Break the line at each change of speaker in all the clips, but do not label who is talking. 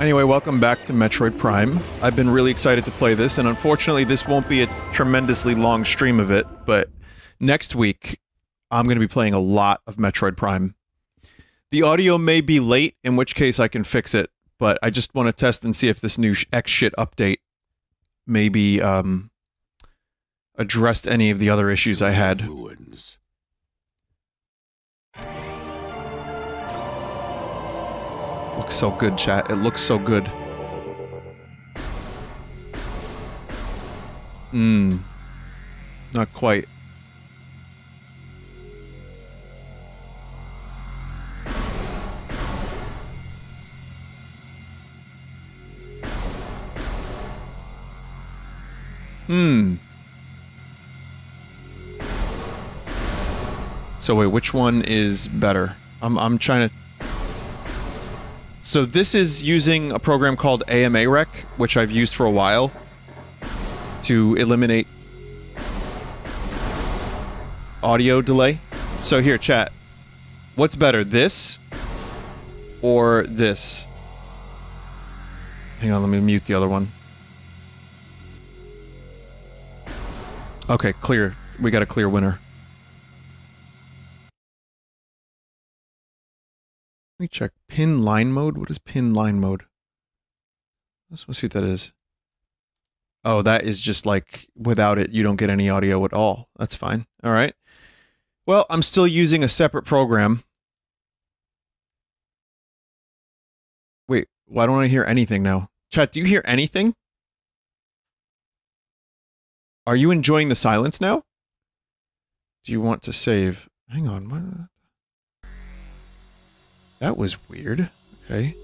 Anyway, welcome back to Metroid Prime. I've been really excited to play this, and unfortunately this won't be a tremendously long stream of it, but next week I'm going to be playing a lot of Metroid Prime. The audio may be late, in which case I can fix it, but I just want to test and see if this new X-Shit update maybe addressed any of the other issues I had. Looks so good, chat. It looks so good. Not quite. So wait, which one is better? I'm trying to... So this is using a program called AMA Rec, which I've used for a while, to eliminate audio delay. So here, chat. What's better, this or this? Hang on, let me mute the other one. Okay, clear. We got a clear winner. Let me check. Pin line mode? What is pin line mode? Let's see what that is. Oh, that is just like, without it, you don't get any audio at all. That's fine. Alright. Well, I'm still using a separate program. Wait, why don't I hear anything now? Chat, do you hear anything? Are you enjoying the silence now? Do you want to save? Hang on, what? That was weird. Okay.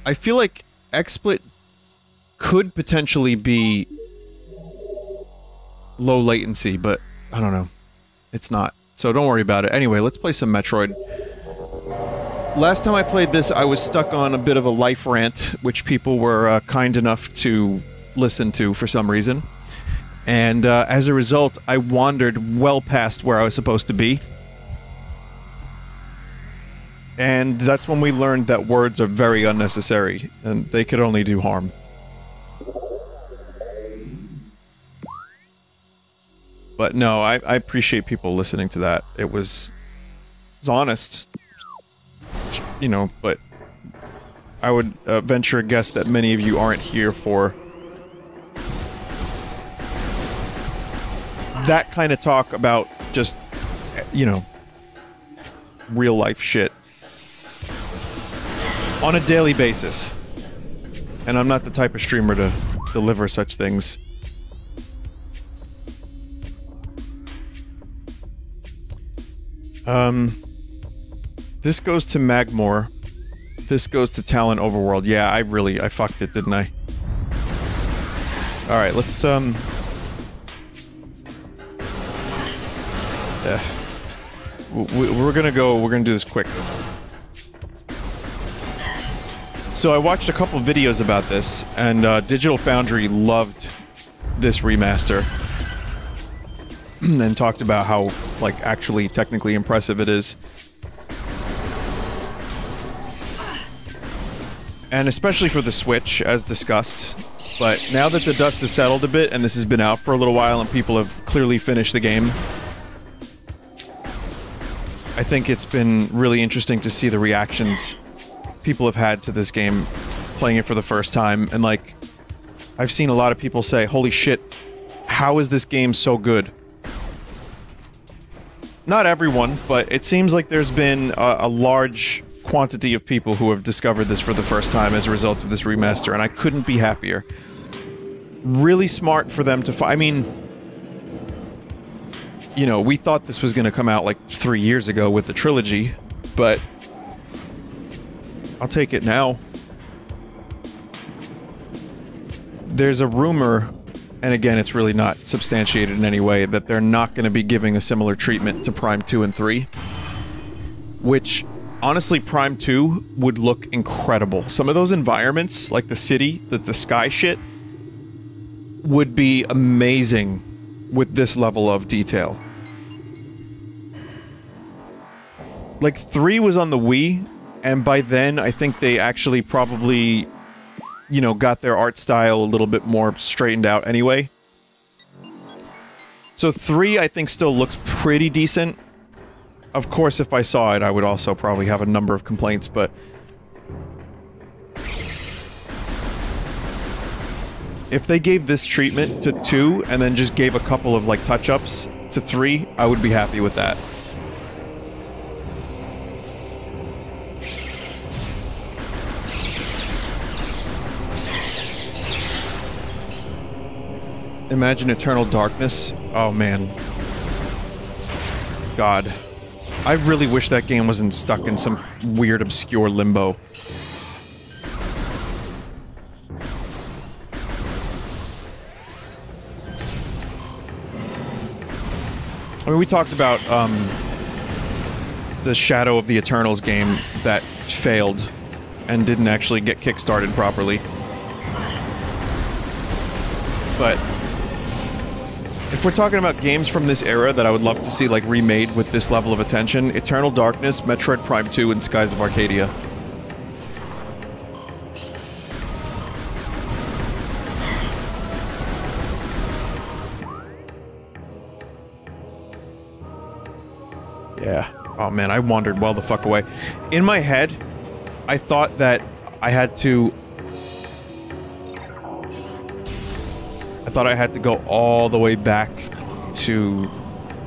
I feel like XSplit could potentially be low latency, but I don't know. It's not. So don't worry about it. Anyway, let's play some Metroid. Last time I played this, I was stuck on a bit of a life rant, which people were kind enough to listen to for some reason. And as a result, I wandered well past where I was supposed to be. And that's when we learned that words are very unnecessary, and they could only do harm. But no, I appreciate people listening to that. It was honest. You know, but I would venture a guess that many of you aren't here for that kind of talk about just, you know, real life shit. On a daily basis. And I'm not the type of streamer to deliver such things. This goes to Magmore. This goes to Talon Overworld. Yeah, I fucked it, didn't I? Alright, let's, we're gonna do this quick. So I watched a couple videos about this, and Digital Foundry loved this remaster. And talked about how, like, actually technically impressive it is. And especially for the Switch, as discussed. But now that the dust has settled a bit, and this has been out for a little while, and people have clearly finished the game, I think it's been really interesting to see the reactions people have had to this game, playing it for the first time, and like, I've seen a lot of people say, holy shit, how is this game so good? Not everyone, but it seems like there's been a large quantity of people who have discovered this for the first time as a result of this remaster, and I couldn't be happier. Really smart for them to I mean, you know, we thought this was gonna come out like 3 years ago with the trilogy, but I'll take it now. There's a rumor, and again, it's really not substantiated in any way, that they're not going to be giving a similar treatment to Prime 2 and 3. Which, honestly, Prime 2 would look incredible. Some of those environments, like the city, the sky shit, would be amazing with this level of detail. Like, 3 was on the Wii, And by then, I think they actually probably, you know, got their art style a little bit more straightened out anyway. So 3, I think, still looks pretty decent. Of course, if I saw it, I would also probably have a number of complaints, but... if they gave this treatment to 2, and then just gave a couple of, like, touch-ups to 3, I would be happy with that. Imagine Eternal Darkness. Oh, man. God. I really wish that game wasn't stuck in some weird, obscure limbo. I mean, we talked about, the Shadow of the Eternals game that failed and didn't actually get kickstarted properly. But if we're talking about games from this era that I would love to see, like, remade with this level of attention, Eternal Darkness, Metroid Prime 2, and Skies of Arcadia. Yeah. Oh man, I wandered well the fuck away. In my head, I thought that I had to... go all the way back to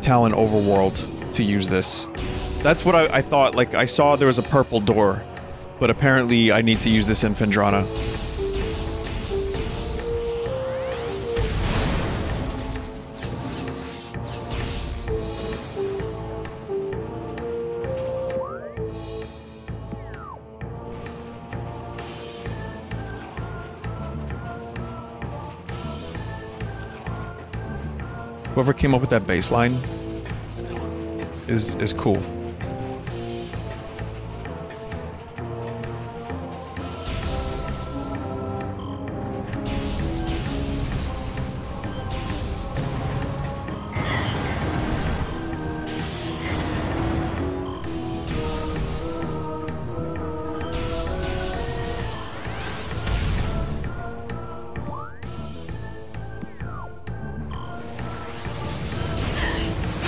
Talon Overworld to use this. That's what I thought. Like, I saw there was a purple door, but apparently I need to use this in Phendrana. Whoever came up with that bass line is cool.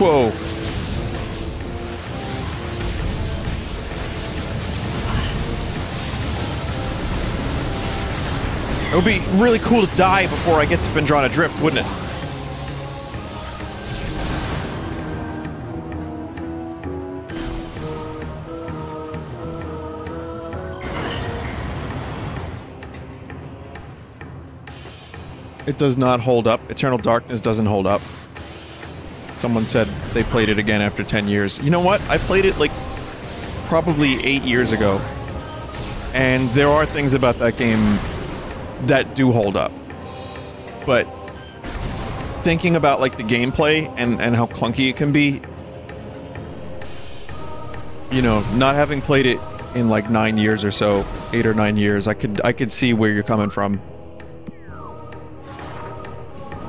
Whoa. It would be really cool to die before I get to Phendrana Drift, wouldn't it? It does not hold up. Eternal Darkness doesn't hold up. Someone said they played it again after 10 years. You know what? I played it, like, probably 8 years ago. And there are things about that game that do hold up. But thinking about, like, the gameplay and how clunky it can be, you know, not having played it in, like, 9 years or so, 8 or 9 years, I could see where you're coming from.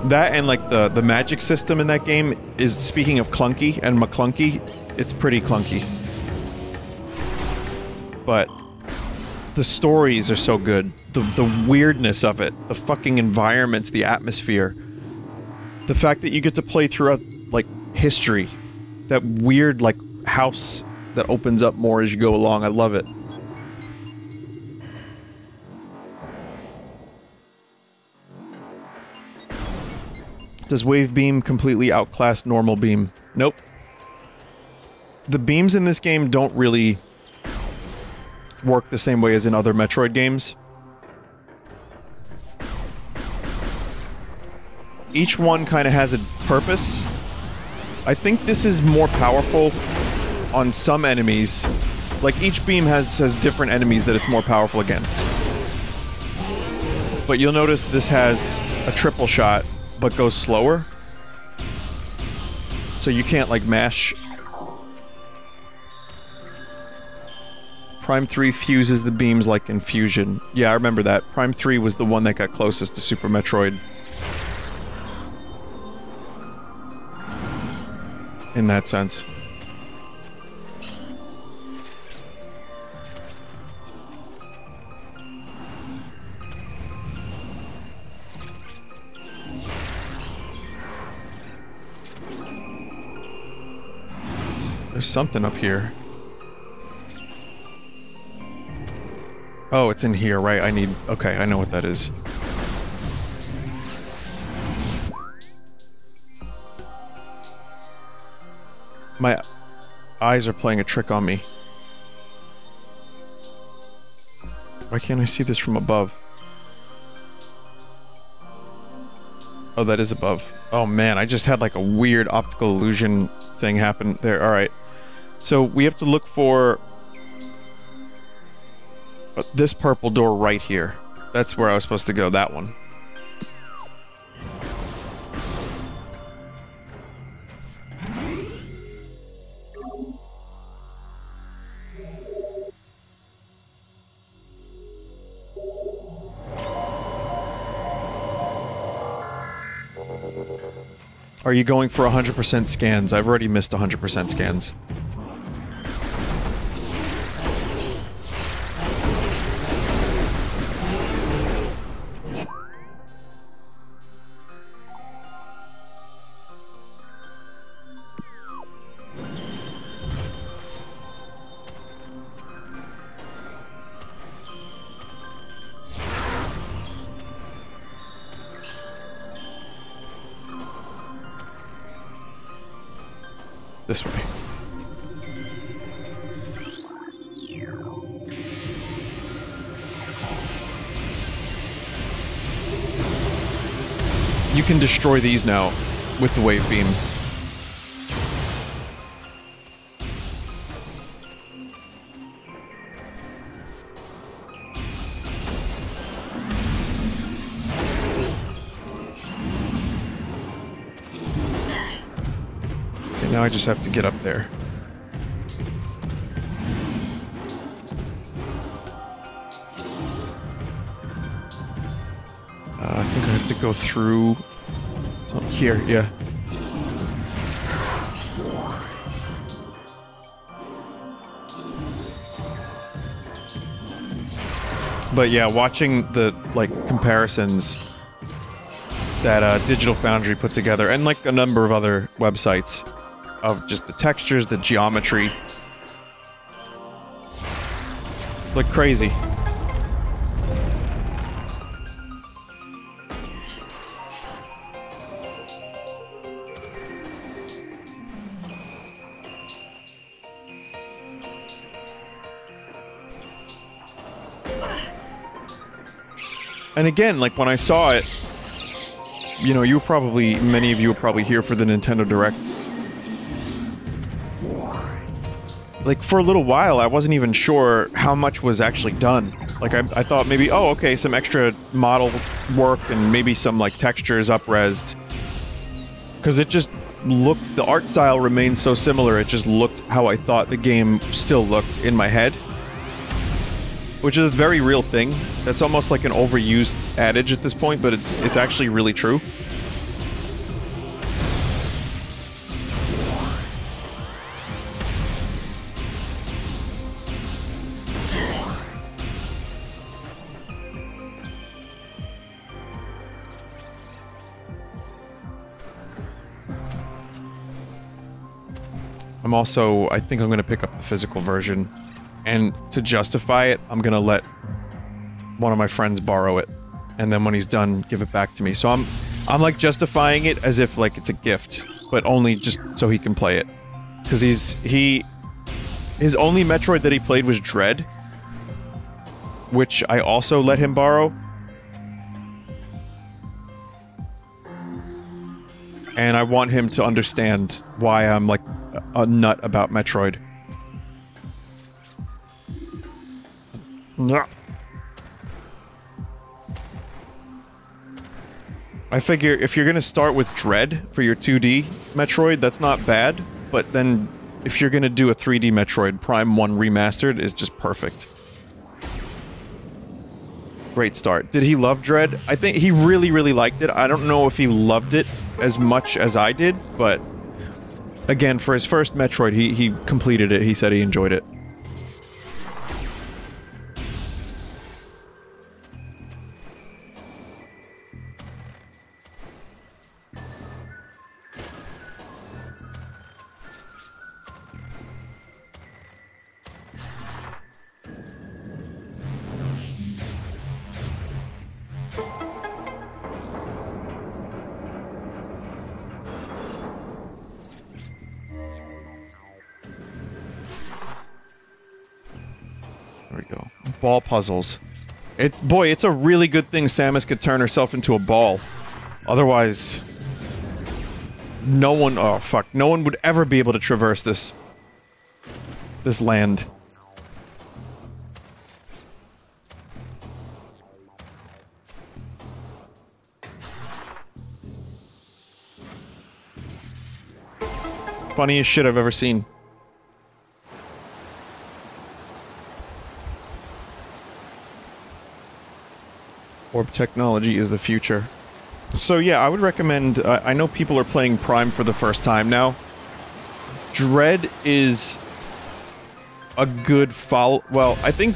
That and, like, the magic system in that game is, speaking of clunky and McClunky, it's pretty clunky. But the stories are so good. The weirdness of it, the fucking environments, the atmosphere. The fact that you get to play throughout, like, history. That weird, like, house that opens up more as you go along. I love it. Does Wave Beam completely outclass Normal Beam? Nope. The beams in this game don't really work the same way as in other Metroid games. Each one kind of has a purpose. I think this is more powerful on some enemies. Like, each beam has different enemies that it's more powerful against. But you'll notice this has a triple shot, but goes slower. So you can't, like, mash. Prime 3 fuses the beams like in Fusion. Yeah, I remember that. Prime 3 was the one that got closest to Super Metroid. In that sense. There's something up here. Oh, it's in here, right? I need... Okay, I know what that is. My eyes are playing a trick on me. Why can't I see this from above? Oh, that is above. Oh man, I just had like a weird optical illusion thing happen there. Alright. So we have to look for... this purple door right here. That's where I was supposed to go, that one. Are you going for 100% scans? I've already missed 100% scans. This way. You can destroy these now with the wave beam. Now I just have to get up there. I think I have to go through... It's up here, yeah. But yeah, watching the, like, comparisons that Digital Foundry put together, and like a number of other websites, of just the textures, the geometry. It's like crazy. And again, like when I saw it, you know, many of you were probably here for the Nintendo Direct. Like, for a little while, I wasn't even sure how much was actually done. Like, I thought maybe, oh, okay, some extra model work and maybe some, like, textures up-resed. Because it just looked... the art style remained so similar, it just looked how I thought the game still looked in my head. Which is a very real thing. That's almost like an overused adage at this point, but it's actually really true. I'm also... I think I'm gonna pick up the physical version. And to justify it, I'm gonna let one of my friends borrow it. And then when he's done, give it back to me. So I'm like justifying it as if like it's a gift. But only just so he can play it. Because his only Metroid that he played was Dread. Which I also let him borrow. And I want him to understand why I'm like a nut about Metroid. I figure if you're gonna start with Dread for your 2D Metroid, that's not bad, but then if you're gonna do a 3D Metroid, Prime 1 Remastered is just perfect. Great start. Did he love Dread? I think he really, really liked it. I don't know if he loved it as much as I did, but again, for his first Metroid, he completed it. He said he enjoyed it. we go. Ball puzzles. Boy, it's a really good thing Samus could turn herself into a ball. Otherwise, no one... Oh, fuck. No one would ever be able to traverse this land. Funniest shit I've ever seen. Orb technology is the future. So yeah, I would recommend, I know people are playing Prime for the first time now. Dread is a good follow- well, I think...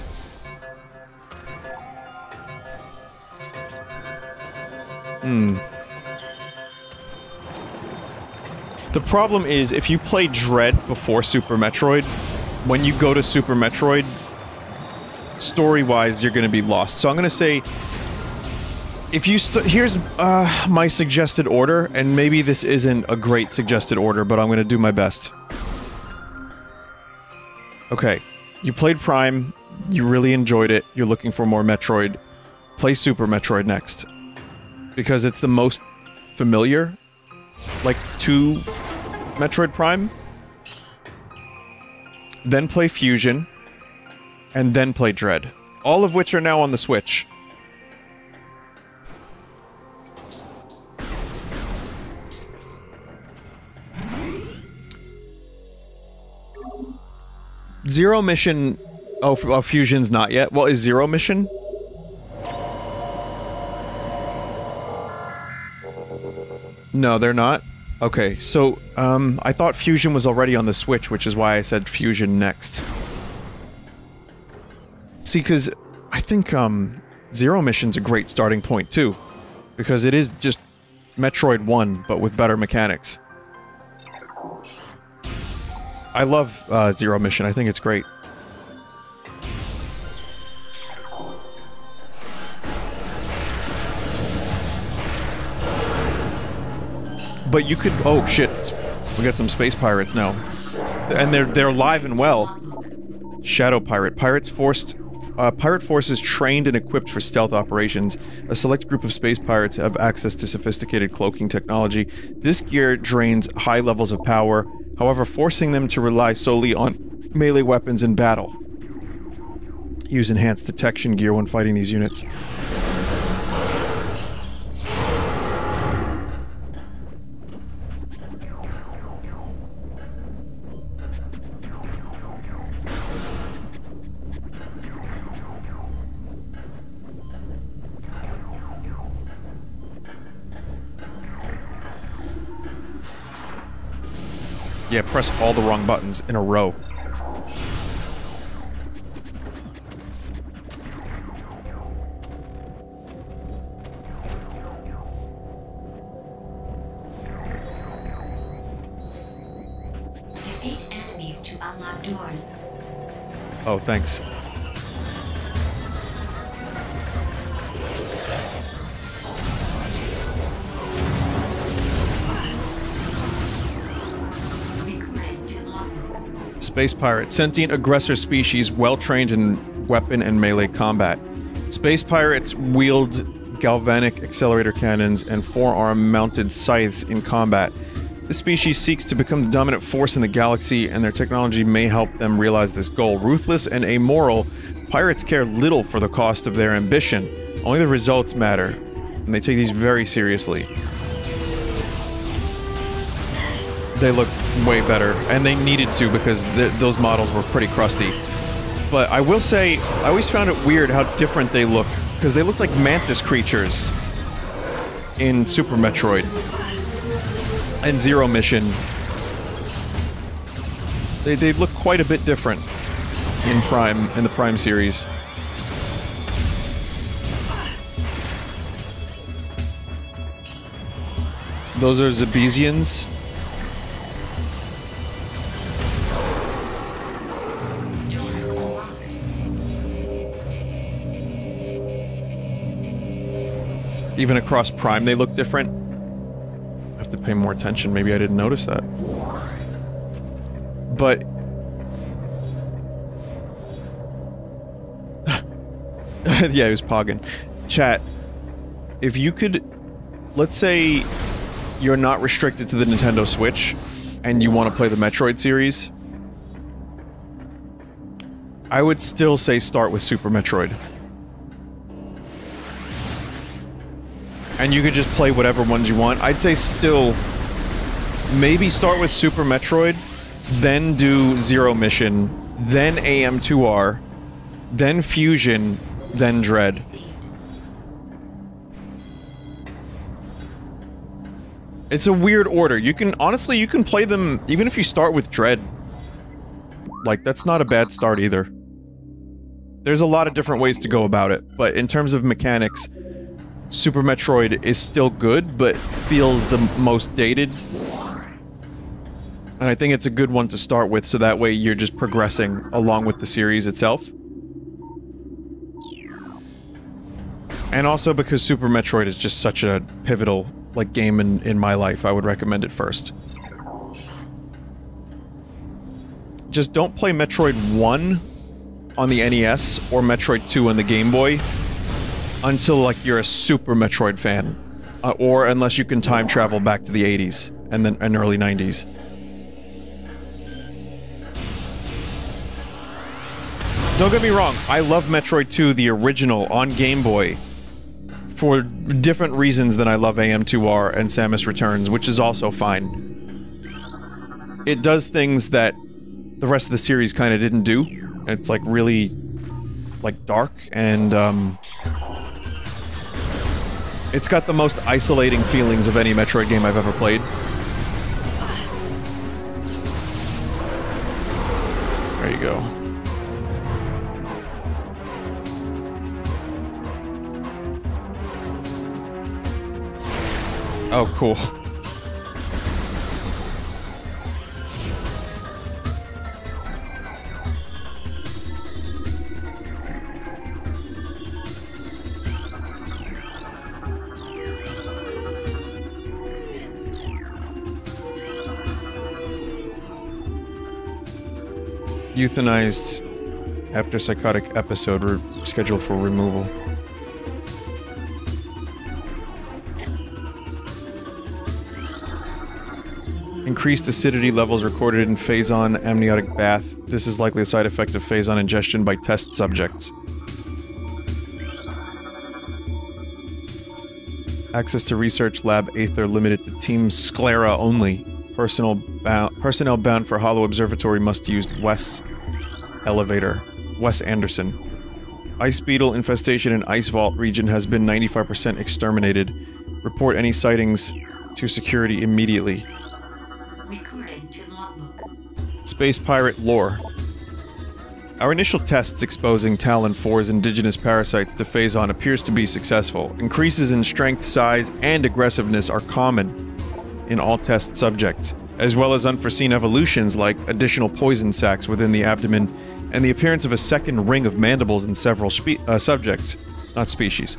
The problem is, if you play Dread before Super Metroid, when you go to Super Metroid, story-wise, you're gonna be lost. So I'm gonna say... If you here's my suggested order, and maybe this isn't a great suggested order, but I'm gonna do my best. Okay, you played Prime, you really enjoyed it, you're looking for more Metroid. Play Super Metroid next. Because it's the most familiar, like, to Metroid Prime. Then play Fusion, and then play Dread. All of which are now on the Switch. Zero Mission... Oh, Fusion's not yet. Well, is Zero Mission? No, they're not? Okay, so, I thought Fusion was already on the Switch, which is why I said Fusion next. See, because I think, Zero Mission's a great starting point, too. Because it is just Metroid 1, but with better mechanics. I love, Zero Mission. I think it's great. But you could... Oh, shit. We got some space pirates now. And they're alive and well. Shadow Pirate. Pirate forces trained and equipped for stealth operations. A select group of space pirates have access to sophisticated cloaking technology. This gear drains high levels of power, however forcing them to rely solely on melee weapons in battle. Use enhanced detection gear when fighting these units. Yeah, press all the wrong buttons in a row.
Defeat enemies to unlock doors.
Oh, thanks. Space Pirate. Sentient aggressor species, well-trained in weapon and melee combat. Space Pirates wield galvanic accelerator cannons and forearm-mounted scythes in combat. This species seeks to become the dominant force in the galaxy, and their technology may help them realize this goal. Ruthless and amoral, pirates care little for the cost of their ambition. Only the results matter, and they take these very seriously. They look way better, and they needed to because those models were pretty crusty. But I will say, I always found it weird how different they look, because they look like mantis creatures in Super Metroid and Zero Mission. They look quite a bit different in Prime, in the Prime series. Those are Zebesians. Even across Prime, they look different. I have to pay more attention. Maybe I didn't notice that. But... Yeah, he was pogging. Chat, if you could... Let's say you're not restricted to the Nintendo Switch, and you want to play the Metroid series, I would still say start with Super Metroid. And you could just play whatever ones you want. I'd say still... Maybe start with Super Metroid, then do Zero Mission, then AM2R, then Fusion, then Dread. It's a weird order. You can, honestly, you can play them even if you start with Dread. Like, that's not a bad start either. There's a lot of different ways to go about it, but in terms of mechanics, Super Metroid is still good, but feels the most dated. And I think it's a good one to start with, so that way you're just progressing along with the series itself. And also because Super Metroid is just such a pivotal, like, game in my life, I would recommend it first. Just don't play Metroid 1 on the NES or Metroid 2 on the Game Boy until, like, you're a Super Metroid fan. Or unless you can time travel back to the 80s and early 90s. Don't get me wrong, I love Metroid 2, the original, on Game Boy, for different reasons than I love AM2R and Samus Returns, which is also fine. It does things that the rest of the series kind of didn't do. It's, like, really, like, dark, and, it's got the most isolating feelings of any Metroid game I've ever played. There you go. Oh, cool. Euthanized after psychotic episode scheduled for removal. Increased acidity levels recorded in Phazon amniotic bath. This is likely a side effect of Phazon ingestion by test subjects. Access to research lab Aether limited to Team Sclera only. Personnel bound for Hollow Observatory must use West Elevator. Wes Anderson. Ice beetle infestation in Ice Vault region has been 95% exterminated. Report any sightings to security immediately.
Recording to logbook.
Space pirate lore. Our initial tests exposing Talon 4's indigenous parasites to Phazon appears to be successful. Increases in strength, size, and aggressiveness are common in all test subjects, as well as unforeseen evolutions like additional poison sacs within the abdomen and the appearance of a second ring of mandibles in several subjects, not species.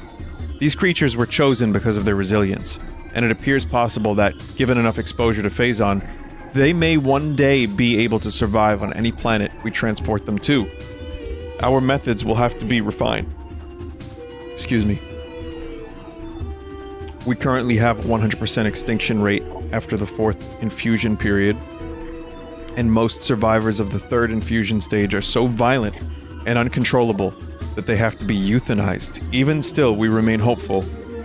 These creatures were chosen because of their resilience, and it appears possible that, given enough exposure to Phazon, they may one day be able to survive on any planet we transport them to. Our methods will have to be refined. Excuse me. We currently have 100% extinction rate after the 4th infusion period, and most survivors of the 3rd infusion stage are so violent and uncontrollable that they have to be euthanized. Even still, we remain hopeful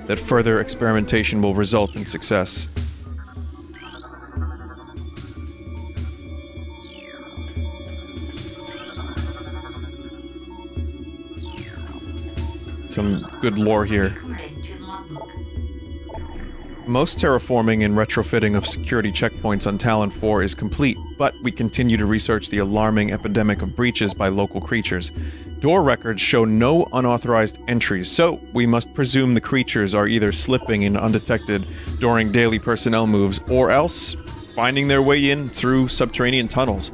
that further experimentation will result in success. Some good lore here. Most terraforming and retrofitting of security checkpoints on Talon 4 is complete, but we continue to research the alarming epidemic of breaches by local creatures. Door records show no unauthorized entries, so we must presume the creatures are either slipping in undetected during daily personnel moves, or else finding their way in through subterranean tunnels.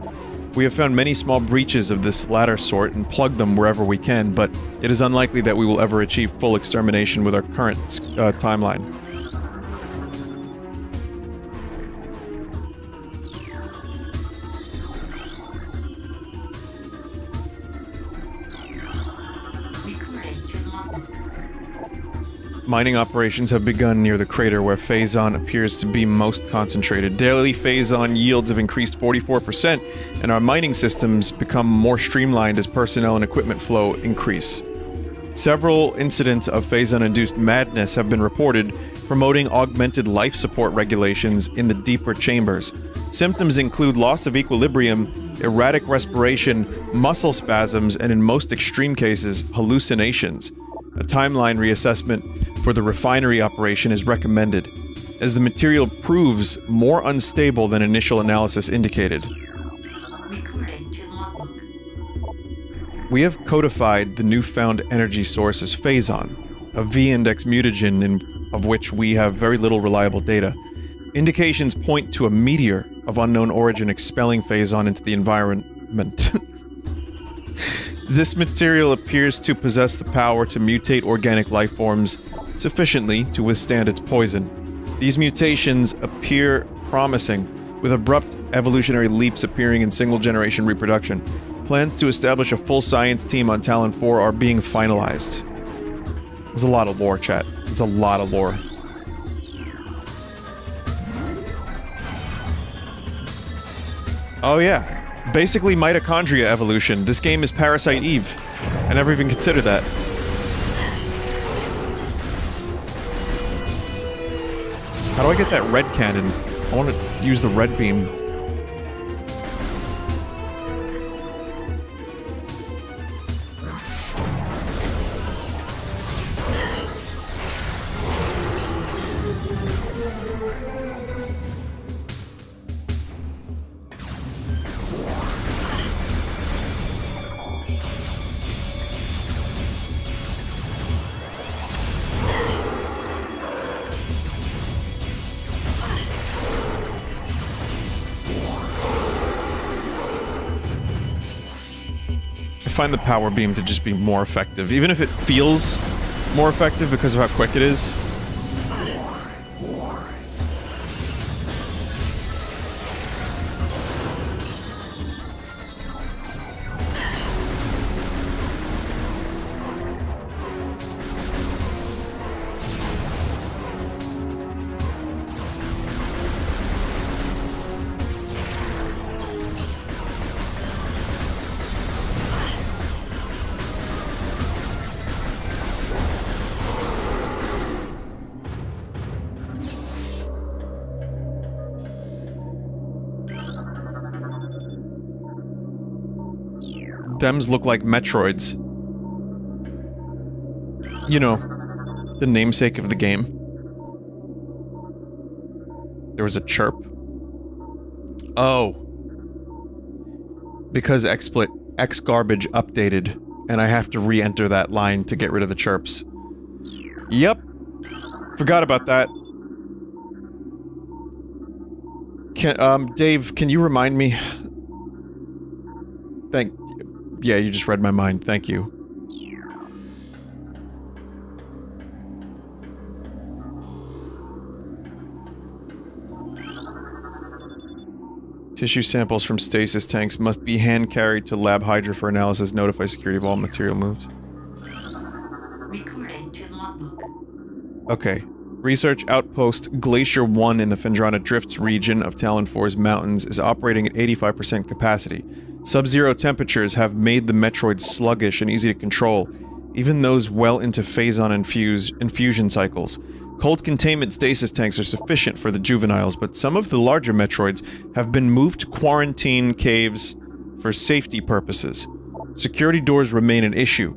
We have found many small breaches of this latter sort and plugged them wherever we can, but it is unlikely that we will ever achieve full extermination with our current timeline. Mining operations have begun near the crater where Phazon appears to be most concentrated. Daily Phazon yields have increased 44%, and our mining systems become more streamlined as personnel and equipment flow increase. Several incidents of Phazon-induced madness have been reported, promoting augmented life support regulations in the deeper chambers. Symptoms include loss of equilibrium, erratic respiration, muscle spasms, and in most extreme cases, hallucinations. A timeline reassessment for the refinery operation is recommended, as the material proves more unstable than initial analysis indicated.
Recording to logbook.
We have codified the newfound energy source as Phazon, a V-index mutagen of which we have very little reliable data. Indications point to a meteor of unknown origin expelling Phazon into the environment. This material appears to possess the power to mutate organic life forms sufficiently to withstand its poison. These mutations appear promising, with abrupt evolutionary leaps appearing in single-generation reproduction. Plans to establish a full science team on Talon 4 are being finalized. There's a lot of lore, chat. It's a lot of lore. Oh yeah. Basically mitochondria evolution. This game is Parasite Eve. I never even considered that. How do I get that red cannon? I want to use the red beam. I find the power beam to just be more effective, even if it feels more effective because of how quick it is. Dems look like Metroids. You know, the namesake of the game. There was a chirp. Oh. Because Xgarbage updated, and I have to re-enter that line to get rid of the chirps. Yep. Forgot about that. Dave, can you remind me? Yeah, you just read my mind. Thank you. Tissue samples from stasis tanks must be hand-carried to Lab Hydra for analysis. Notify security of all material moves.
Recording to logbook.
Okay. Research Outpost Glacier 1 in the Phendrana Drifts region of Talon 4's mountains is operating at 85% capacity. Sub-zero temperatures have made the Metroids sluggish and easy to control, even those well into Phazon infusion cycles. Cold containment stasis tanks are sufficient for the juveniles, but some of the larger Metroids have been moved to quarantine caves for safety purposes. Security doors remain an issue,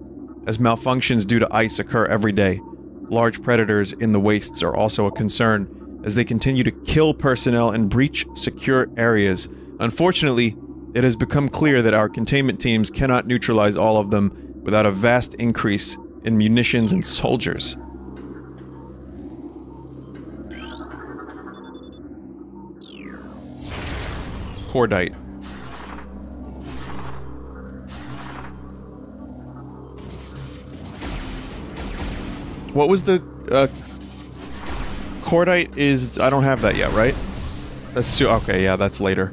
as malfunctions due to ice occur every day. Large predators in the wastes are also a concern, as they continue to kill personnel and breach secure areas. Unfortunately, it has become clear that our containment teams cannot neutralize all of them without a vast increase in munitions and soldiers. Cordite. What was the, Cordite is... I don't have that yet, right? That's okay, yeah, that's later.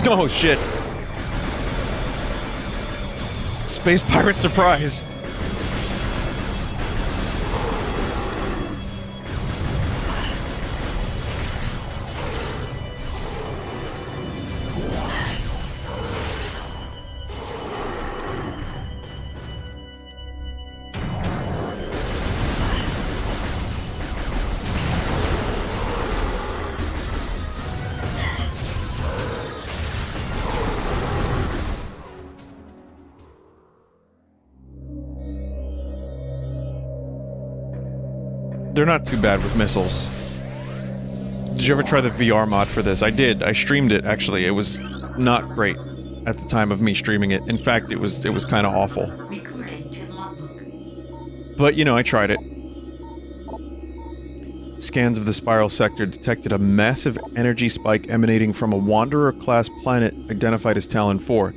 Oh shit. Space pirate surprise. They're not too bad with missiles. Did you ever try the VR mod for this? I did. I streamed it, actually. It was not great at the time of me streaming it. In fact, it was kind of awful.
Recording to logbook.
But, you know, I tried it. Scans of the spiral sector detected a massive energy spike emanating from a Wanderer-class planet identified as Talon 4.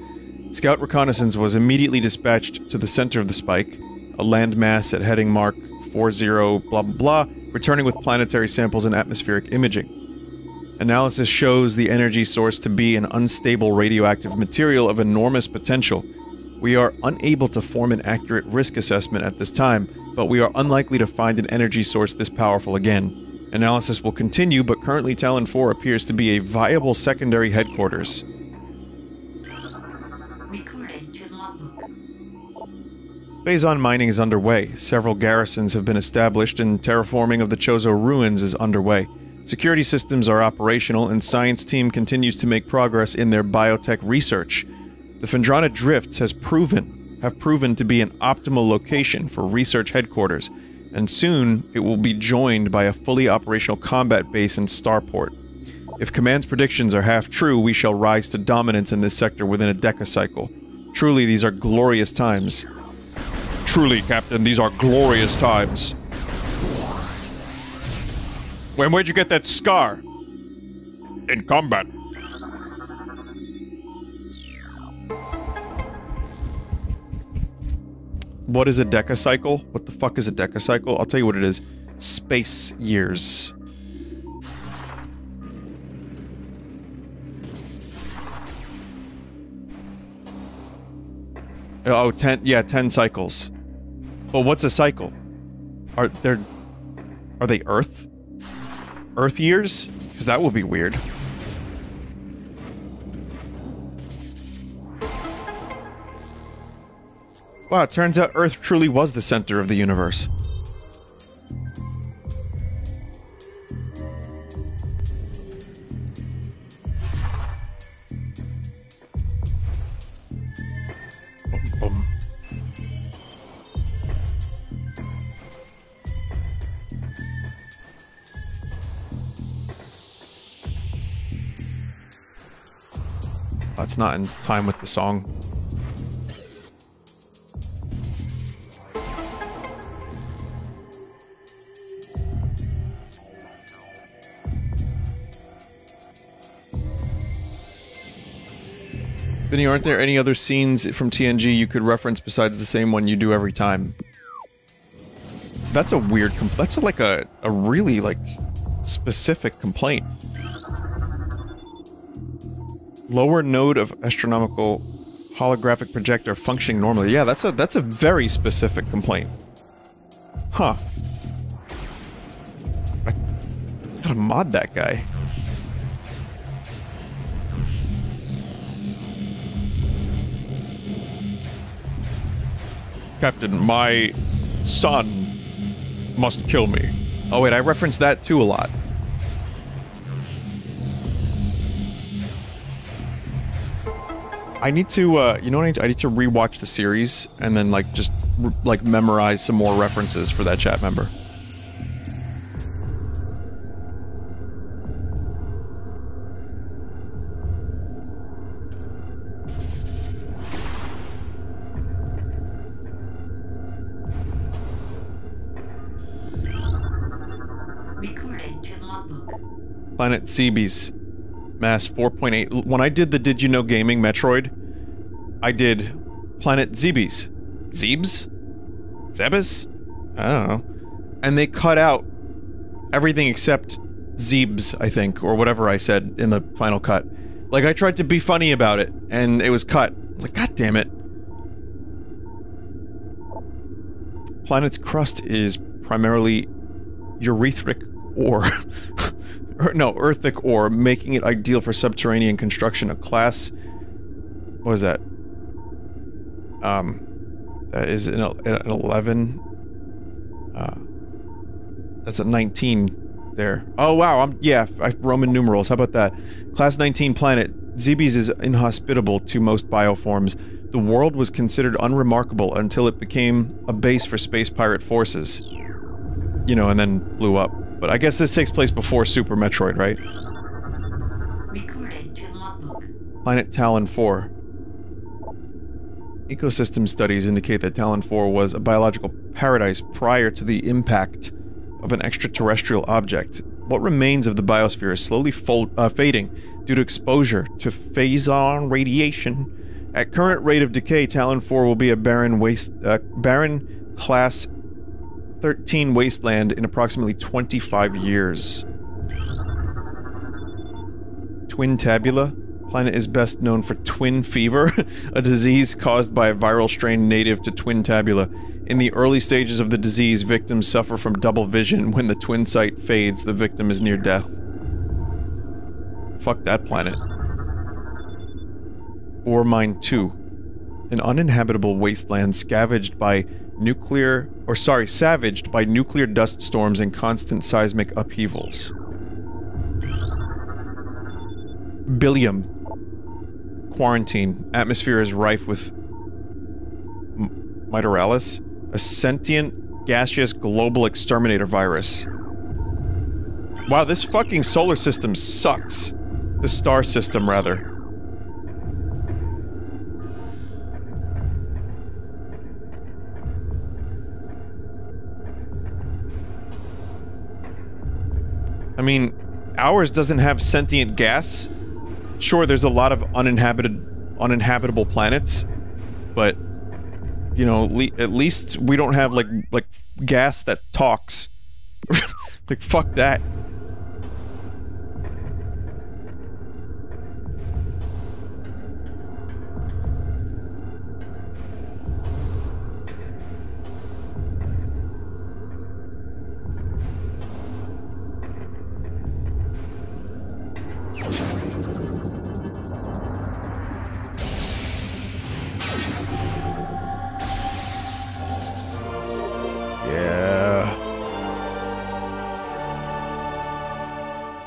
Scout reconnaissance was immediately dispatched to the center of the spike, a landmass at heading mark 40 blah blah blah, returning with planetary samples and atmospheric imaging. Analysis shows the energy source to be an unstable radioactive material of enormous potential. We are unable to form an accurate risk assessment at this time, but we are unlikely to find an energy source this powerful again. Analysis will continue, but currently Talon 4 appears to be a viable secondary headquarters.
Recording to logbook.
Phazon mining is underway. Several garrisons have been established and terraforming of the Chozo ruins is underway. Security systems are operational and science team continues to make progress in their biotech research. The Phendrana Drifts have proven to be an optimal location for research headquarters, and soon it will be joined by a fully operational combat base in Starport. If Command's predictions are half true, we shall rise to dominance in this sector within a decacycle. Truly, these are glorious times. Truly, Captain, these are glorious times. Where'd you get that scar? In combat. What is a decacycle? What the fuck is a decacycle? I'll tell you what it is. Space years. Oh, 10 cycles. But what's a cycle? Are they Earth? Earth years? Because that would be weird. Wow, it turns out Earth truly was the center of the universe. Boom, boom. That's not in time with the song. Vinny, aren't there any other scenes from TNG you could reference besides the same one you do every time? That's a weird that's like a really, like, specific complaint. Lower node of astronomical holographic projector functioning normally. Yeah, that's a very specific complaint. Huh. I gotta mod that guy. Captain, my son must kill me. Oh wait, I referenced that too a lot. I need to, you know what I need to rewatch the series, and then, like, just, like, memorize some more references for that chat member.
Recording to logbook.
Planet Seabees. Mass 4.8. When I did the Did You Know Gaming Metroid, I did Planet Zeebies. Zeebs? Zebes? I don't know. And they cut out everything except Zeebs, I think, or whatever I said in the final cut. Like, I tried to be funny about it, and it was cut. I was like, God damn it. Planet's crust is primarily urethric ore. No, earthic ore, making it ideal for subterranean construction. A class... What is that? That is an 11. That's a 19 there. Oh wow, yeah, Roman numerals, how about that? Class 19 planet. Zebes is inhospitable to most bioforms. The world was considered unremarkable until it became a base for space pirate forces. You know, and then blew up. But I guess this takes place before Super Metroid, right?
Recorded to logbook.
Planet Talon 4. Ecosystem studies indicate that Talon 4 was a biological paradise prior to the impact of an extraterrestrial object. What remains of the biosphere is slowly fading due to exposure to phazon radiation. At current rate of decay, Talon 4 will be a barren class 13 wasteland in approximately 25 years. Twin tabula? Planet is best known for twin fever, a disease caused by a viral strain native to Twin Tabula. In the early stages of the disease, victims suffer from double vision. When the twin sight fades, the victim is near death. Fuck that planet. Ore Mine 2. An uninhabitable wasteland savaged by nuclear dust storms and constant seismic upheavals. Billium. Quarantine. Atmosphere is rife with Miteralis, a sentient, gaseous, global exterminator virus. Wow, this fucking solar system sucks. The star system, rather. I mean, ours doesn't have sentient gas. Sure, there's a lot of uninhabitable planets, but, you know, at least we don't have, like gas that talks. Like, fuck that.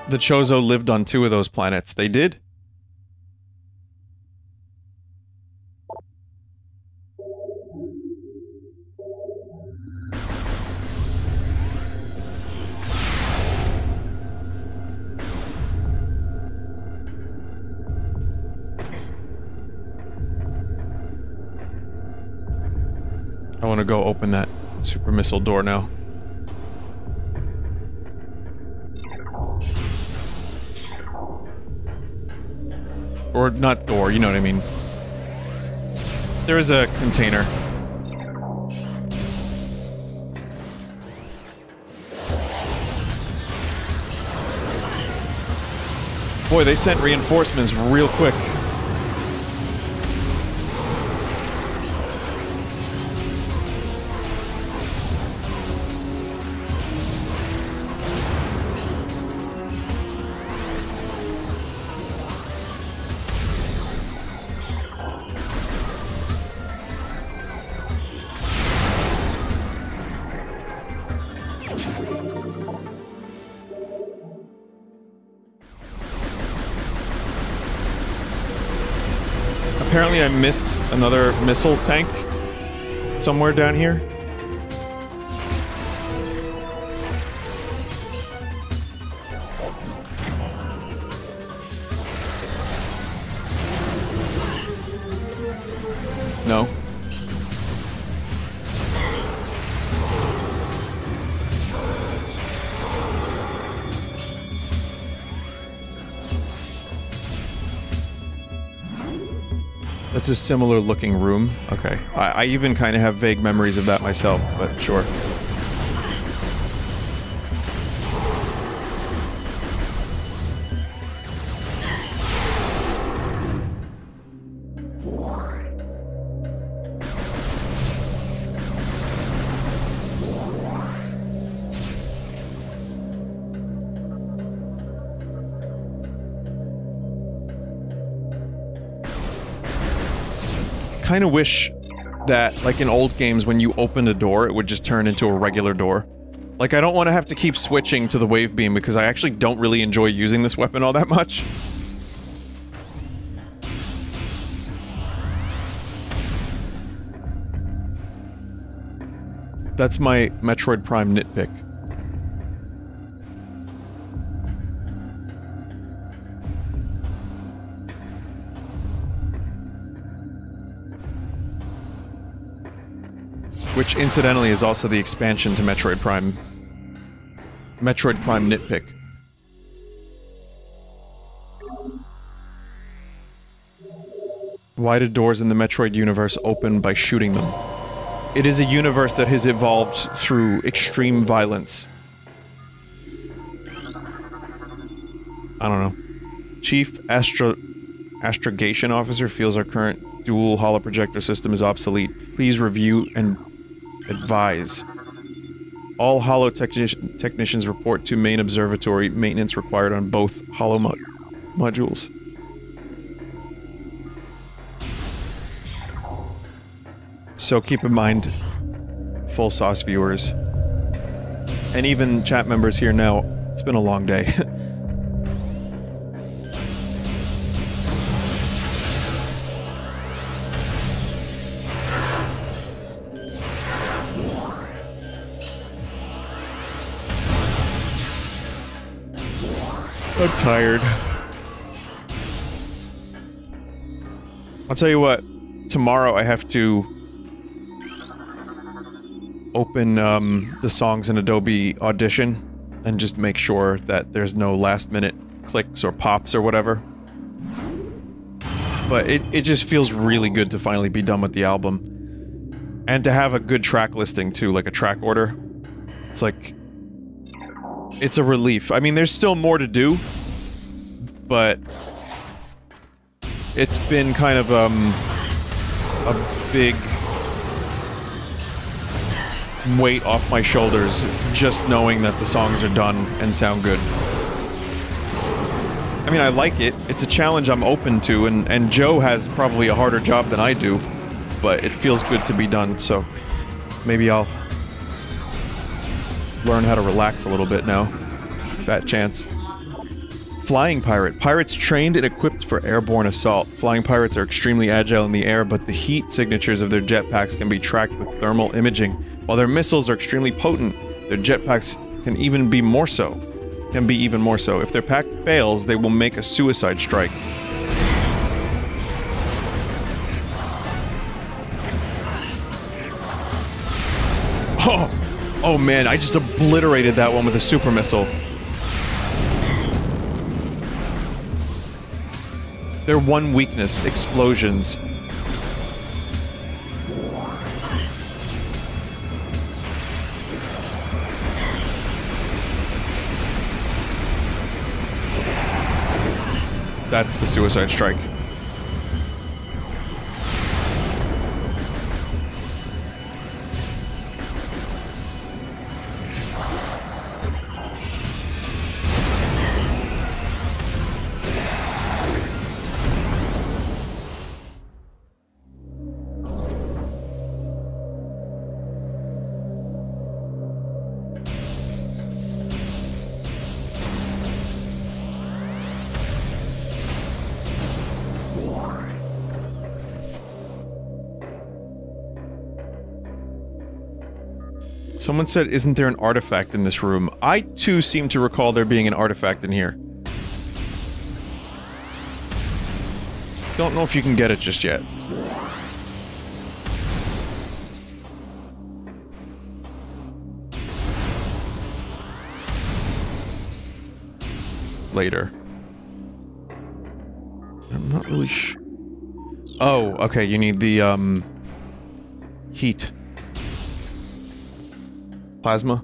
The Chozo lived on 2 of those planets. They did? I want to go open that super missile door now. Or not door, you know what I mean. There is a container. Boy, they sent reinforcements real quick. Apparently I missed another missile tank somewhere down here. No. That's a similar looking room. Okay. I even kind of have vague memories of that myself, but sure. kind of wish that, like in old games, when you opened a door, it would just turn into a regular door. Like, I don't want to have to keep switching to the wave beam because I actually don't really enjoy using this weapon all that much. That's my Metroid Prime nitpick. Which, incidentally, is also the expansion to Metroid Prime. Metroid Prime nitpick. Why do doors in the Metroid universe open by shooting them? It is a universe that has evolved through extreme violence. I don't know. Chief Astrogation Officer feels our current dual holoprojector system is obsolete. Please review and advise. All holo technicians report to main observatory. Maintenance required on both holo modules. So keep in mind, full sauce viewers, and even chat members here now, it's been a long day. I'm tired. I'll tell you what, tomorrow I have to open the songs in Adobe Audition and just make sure that there's no last minute clicks or pops or whatever. But it just feels really good to finally be done with the album. And to have a good track listing too, like a track order. It's like... it's a relief. I mean, there's still more to do, but... it's been kind of, a big... weight off my shoulders, just knowing that the songs are done and sound good. I mean, I like it. It's a challenge I'm open to, and Joe has probably a harder job than I do, but it feels good to be done, so maybe I'll learn how to relax a little bit now. Fat chance. Flying Pirate. Pirates trained and equipped for airborne assault. Flying pirates are extremely agile in the air, but the heat signatures of their jetpacks can be tracked with thermal imaging. While their missiles are extremely potent, their jetpacks can even be more so. If their pack fails, they will make a suicide strike. Oh man, I just obliterated that one with a super missile. Their one weakness, explosions. That's the suicide strike. Someone said, isn't there an artifact in this room? I, too, seem to recall there being an artifact in here. Don't know if you can get it just yet. Later. I'm not really sure. Oh, okay, you need the, heat. Plasma.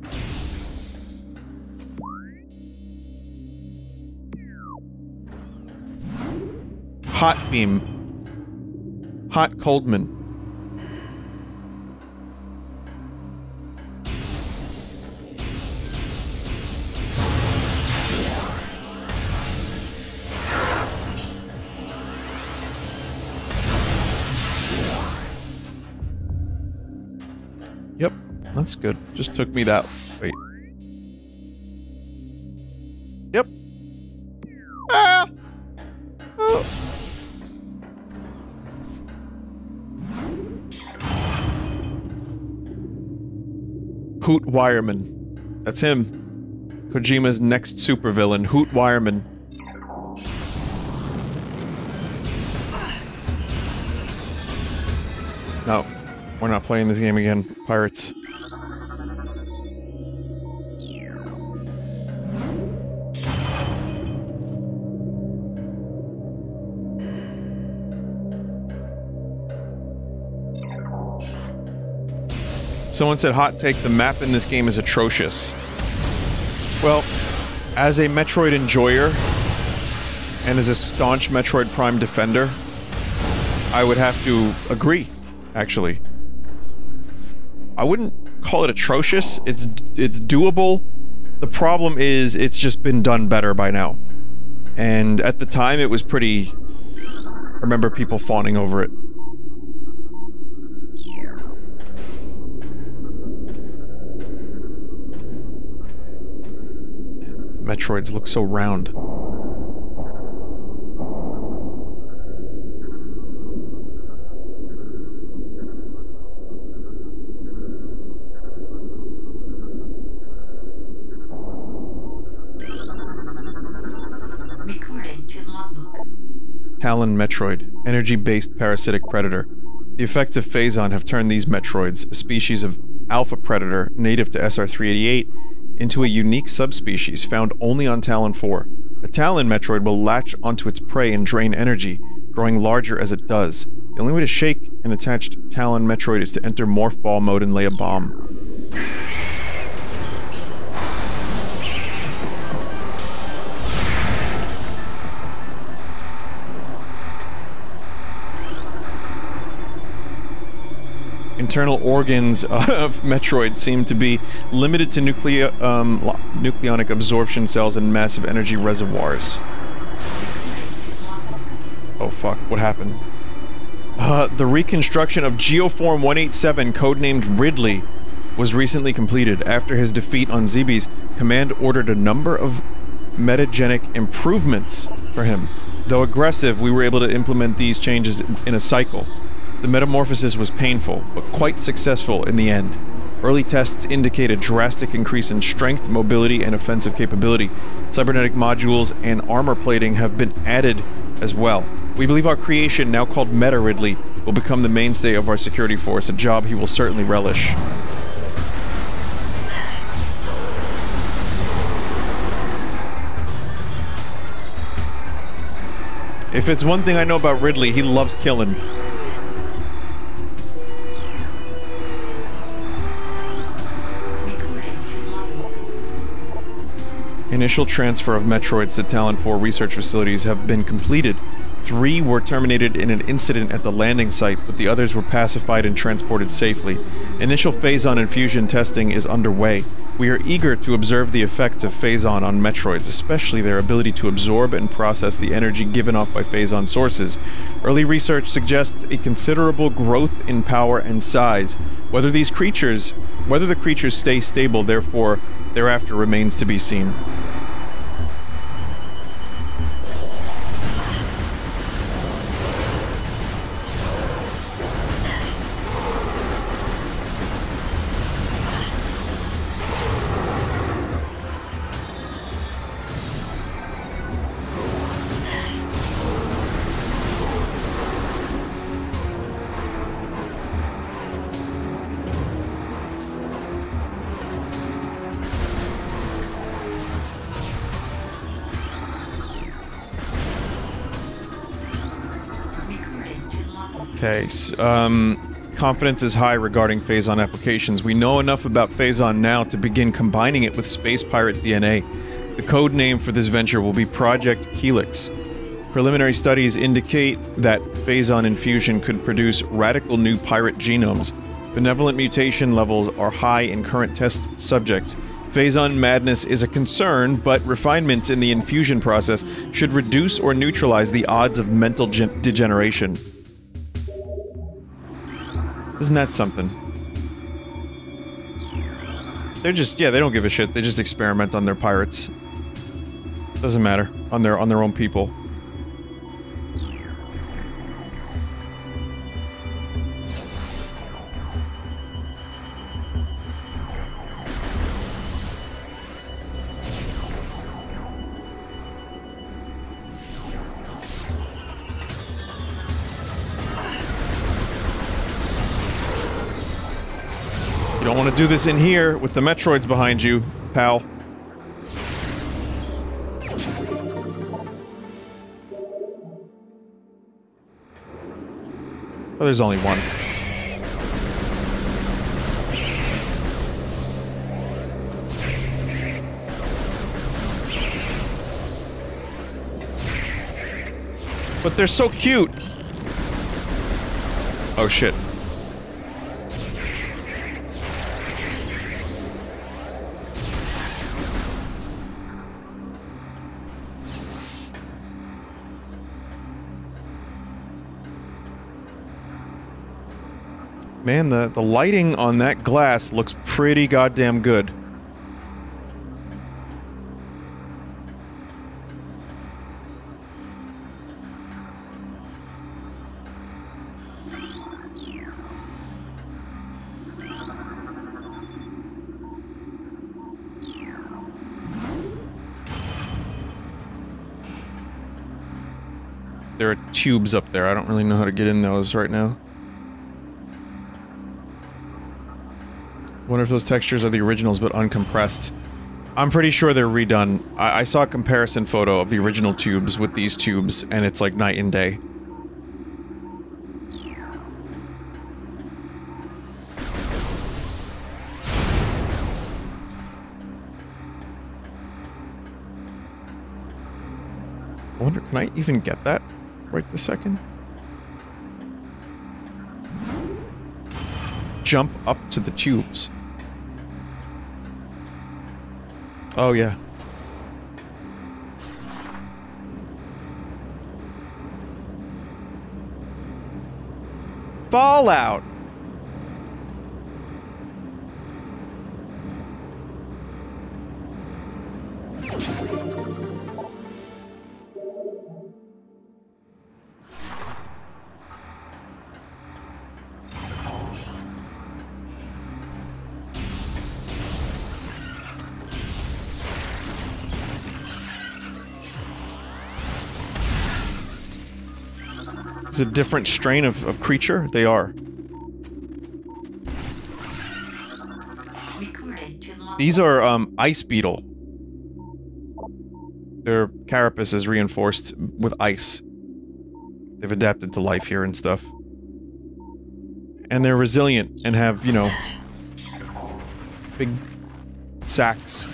Hot beam. Hot Coldman. That's good. Just took me that... Wait. Yep. Ah! Oh. Hoot Wireman. That's him. Kojima's next supervillain, Hoot Wireman. No, we're not playing this game again, pirates. Someone said, hot take, the map in this game is atrocious. Well, as a Metroid enjoyer, and as a staunch Metroid Prime defender, I would have to agree, actually. I wouldn't call it atrocious, it's doable. The problem is, it's just been done better by now. And at the time, it was pretty... I remember people fawning over it. Metroids look so round.
Recorded to logbook.
Talon Metroid, energy-based parasitic predator. The effects of Phazon have turned these Metroids, a species of alpha predator native to SR-388, into a unique subspecies found only on Talon 4. A Talon Metroid will latch onto its prey and drain energy, growing larger as it does. The only way to shake an attached Talon Metroid is to enter Morph Ball mode and lay a bomb. Internal organs of Metroid seem to be limited to nucleonic absorption cells and massive energy reservoirs. Oh fuck, what happened? The reconstruction of Geoform 187, codenamed Ridley, was recently completed. After his defeat on Zeebies, Command ordered a number of metagenic improvements for him. Though aggressive, we were able to implement these changes in a cycle. The metamorphosis was painful, but quite successful in the end. Early tests indicate a drastic increase in strength, mobility, and offensive capability. Cybernetic modules and armor plating have been added as well. We believe our creation, now called Meta Ridley, will become the mainstay of our security force, a job he will certainly relish. If it's one thing I know about Ridley, he loves killing. Initial transfer of Metroids to Talon 4 research facilities have been completed. 3 were terminated in an incident at the landing site, but the others were pacified and transported safely. Initial Phazon infusion testing is underway. We are eager to observe the effects of Phazon on Metroids, especially their ability to absorb and process the energy given off by Phazon sources. Early research suggests a considerable growth in power and size. Whether the creatures stay stable, thereafter remains to be seen. Okay, confidence is high regarding Phazon applications. We know enough about Phazon now to begin combining it with Space Pirate DNA. The code name for this venture will be Project Helix. Preliminary studies indicate that Phazon infusion could produce radical new pirate genomes. Benevolent mutation levels are high in current test subjects. Phazon madness is a concern, but refinements in the infusion process should reduce or neutralize the odds of mental degeneration. Isn't that something? They're just, yeah, they don't give a shit. They just experiment on their pirates. Doesn't matter. On their own people. You don't want to do this in here with the Metroids behind you, pal. Oh, there's only one. But they're so cute! Oh shit. Man, the lighting on that glass looks pretty goddamn good. There are tubes up there. I don't really know how to get in those right now. Wonder if those textures are the originals but uncompressed. I'm pretty sure they're redone. I saw a comparison photo of the original tubes with these tubes, and it's like night and day. I wonder, can I even get that right this second? Jump up to the tubes. Oh, yeah. Fallout! Is it a different strain of creature? They are. These are, ice beetle. Their carapace is reinforced with ice. They've adapted to life here and stuff. And they're resilient and have, you know, big sacks.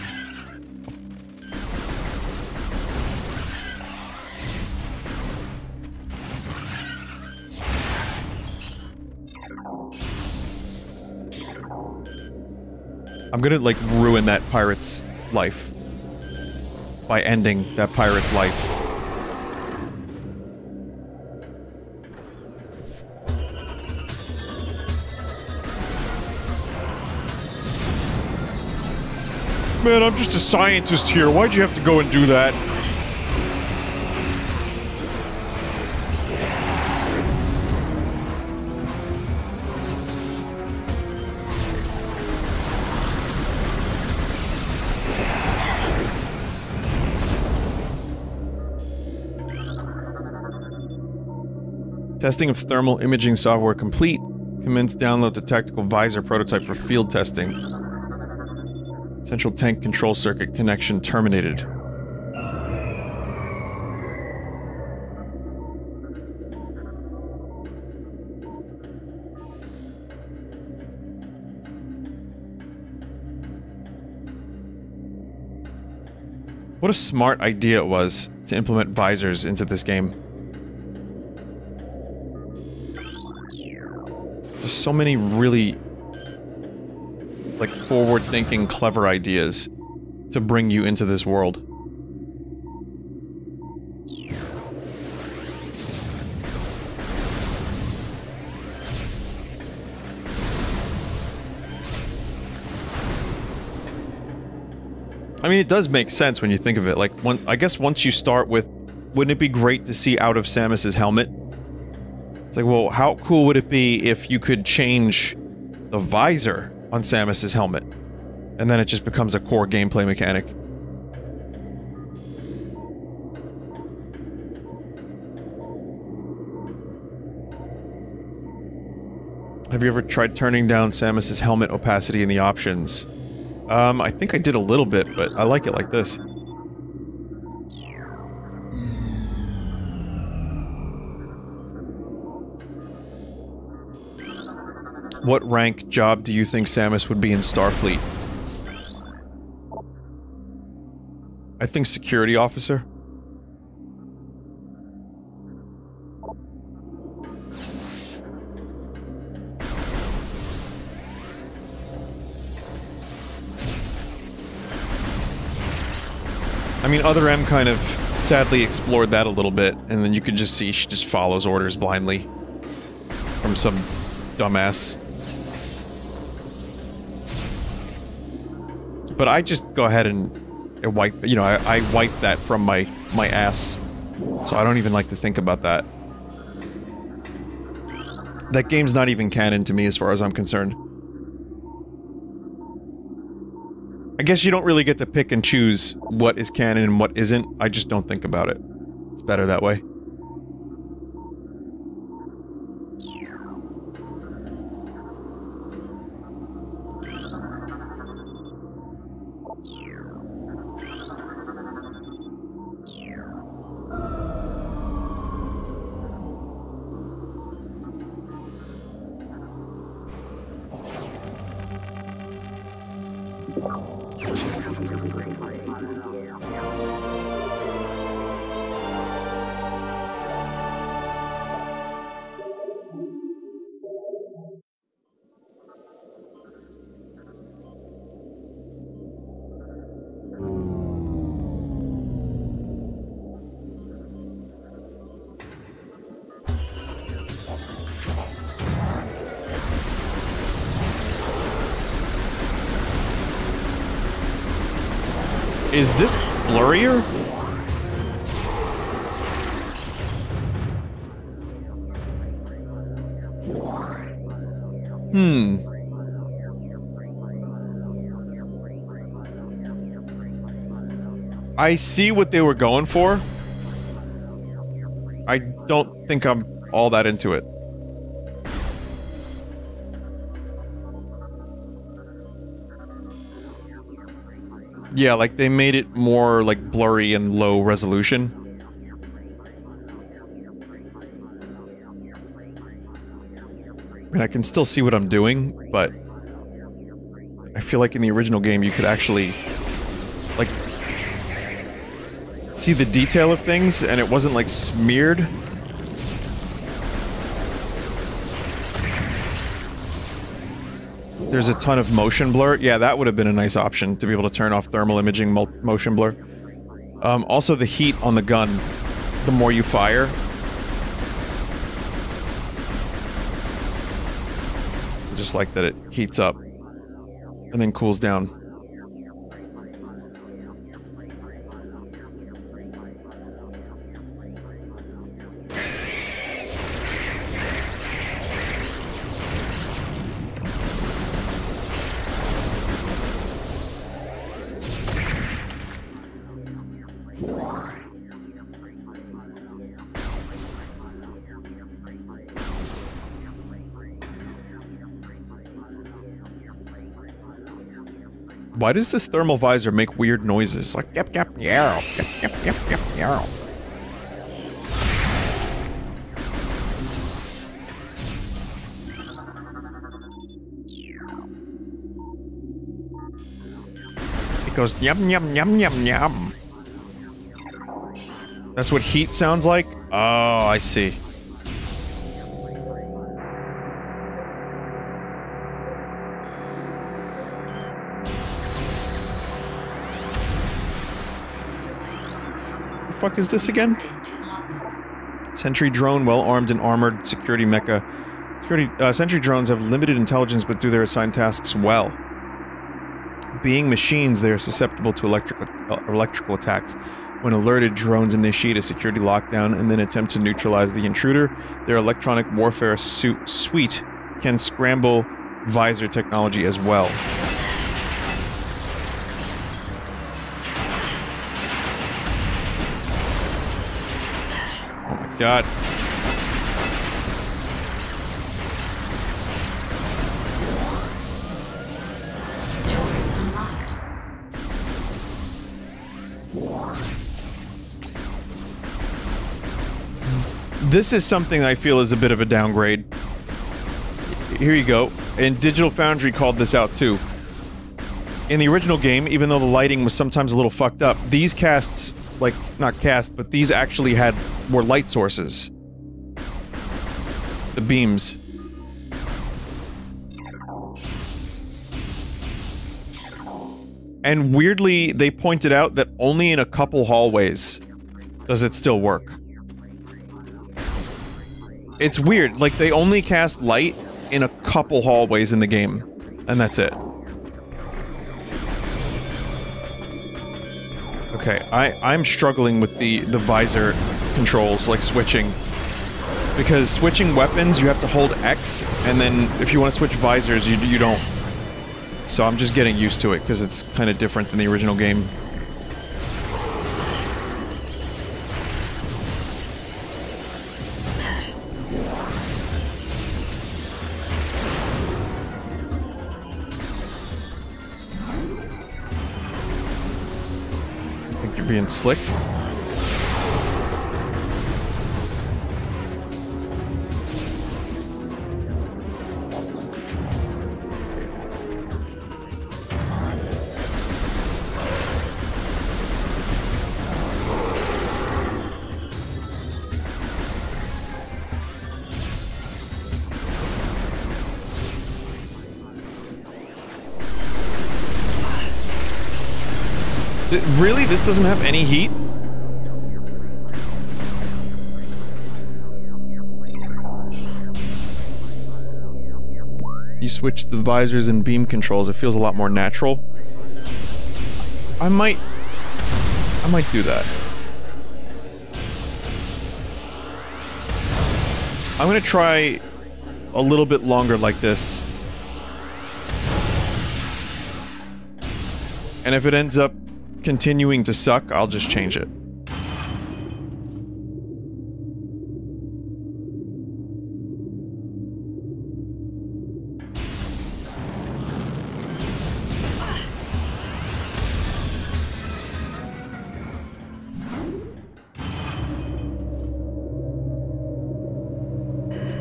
I'm gonna, like, ruin that pirate's life. By ending that pirate's life. Man, I'm just a scientist here. Why'd you have to go and do that? Testing of thermal imaging software complete. Commence download to tactical visor prototype for field testing. Central tank control circuit connection terminated. What a smart idea it was to implement visors into this game. There's so many really, like, forward-thinking, clever ideas to bring you into this world. I mean, it does make sense when you think of it. Like, I guess once you start with, wouldn't it be great to see out of Samus's helmet? It's like, well, how cool would it be if you could change the visor on Samus's helmet? And then it just becomes a core gameplay mechanic. Have you ever tried turning down Samus's helmet opacity in the options? I think I did a little bit, but I like it like this. What rank job do you think Samus would be in Starfleet? I think security officer. I mean, Other M kind of sadly explored that a little bit, and then you could just see she just follows orders blindly from some dumbass. But I just go ahead and wipe, you know, I wipe that from my ass, so I don't even like to think about that. That game's not even canon to me as far as I'm concerned. I guess you don't really get to pick and choose what is canon and what isn't. I just don't think about it. It's better that way. Is this blurrier? I see what they were going for. I don't think I'm all that into it. Yeah, like they made it more like blurry and low resolution. I mean, I can still see what I'm doing, but I feel like in the original game you could actually like see the detail of things and it wasn't like smeared. There's a ton of motion blur. Yeah, that would have been a nice option to be able to turn off thermal imaging motion blur. Also the heat on the gun, the more you fire. Just like that it heats up and then cools down. Why does this thermal visor make weird noises? Like, yep, yep, yarrow, yep, yep, yep, yep, yarrow. It goes yum, yum, yum, yum, yum. That's what heat sounds like? Oh, I see. Fuck is this again? Sentry drone, well armed and armored, security mecha. Sentry drones have limited intelligence but do their assigned tasks well. Being machines, they are susceptible to electrical attacks. When alerted, drones initiate a security lockdown and then attempt to neutralize the intruder. Their electronic warfare suite can scramble visor technology as well. Oh my god. This is something I feel is a bit of a downgrade. Here you go. And Digital Foundry called this out too. In the original game, even though the lighting was sometimes a little fucked up, these casts, like, not cast, but these actually were light sources. The beams. And weirdly, they pointed out that only in a couple hallways does it still work. It's weird, like, they only cast light in a couple hallways in the game, and that's it. Okay, I'm struggling with the visor controls, like switching. Because switching weapons, you have to hold X, and then if you want to switch visors, you don't. So I'm just getting used to it, because it's kind of different than the original game. Being slick. Really? This doesn't have any heat? You switch the visors and beam controls, it feels a lot more natural. I might do that. I'm gonna try a little bit longer like this. And if it ends up continuing to suck, I'll just change it.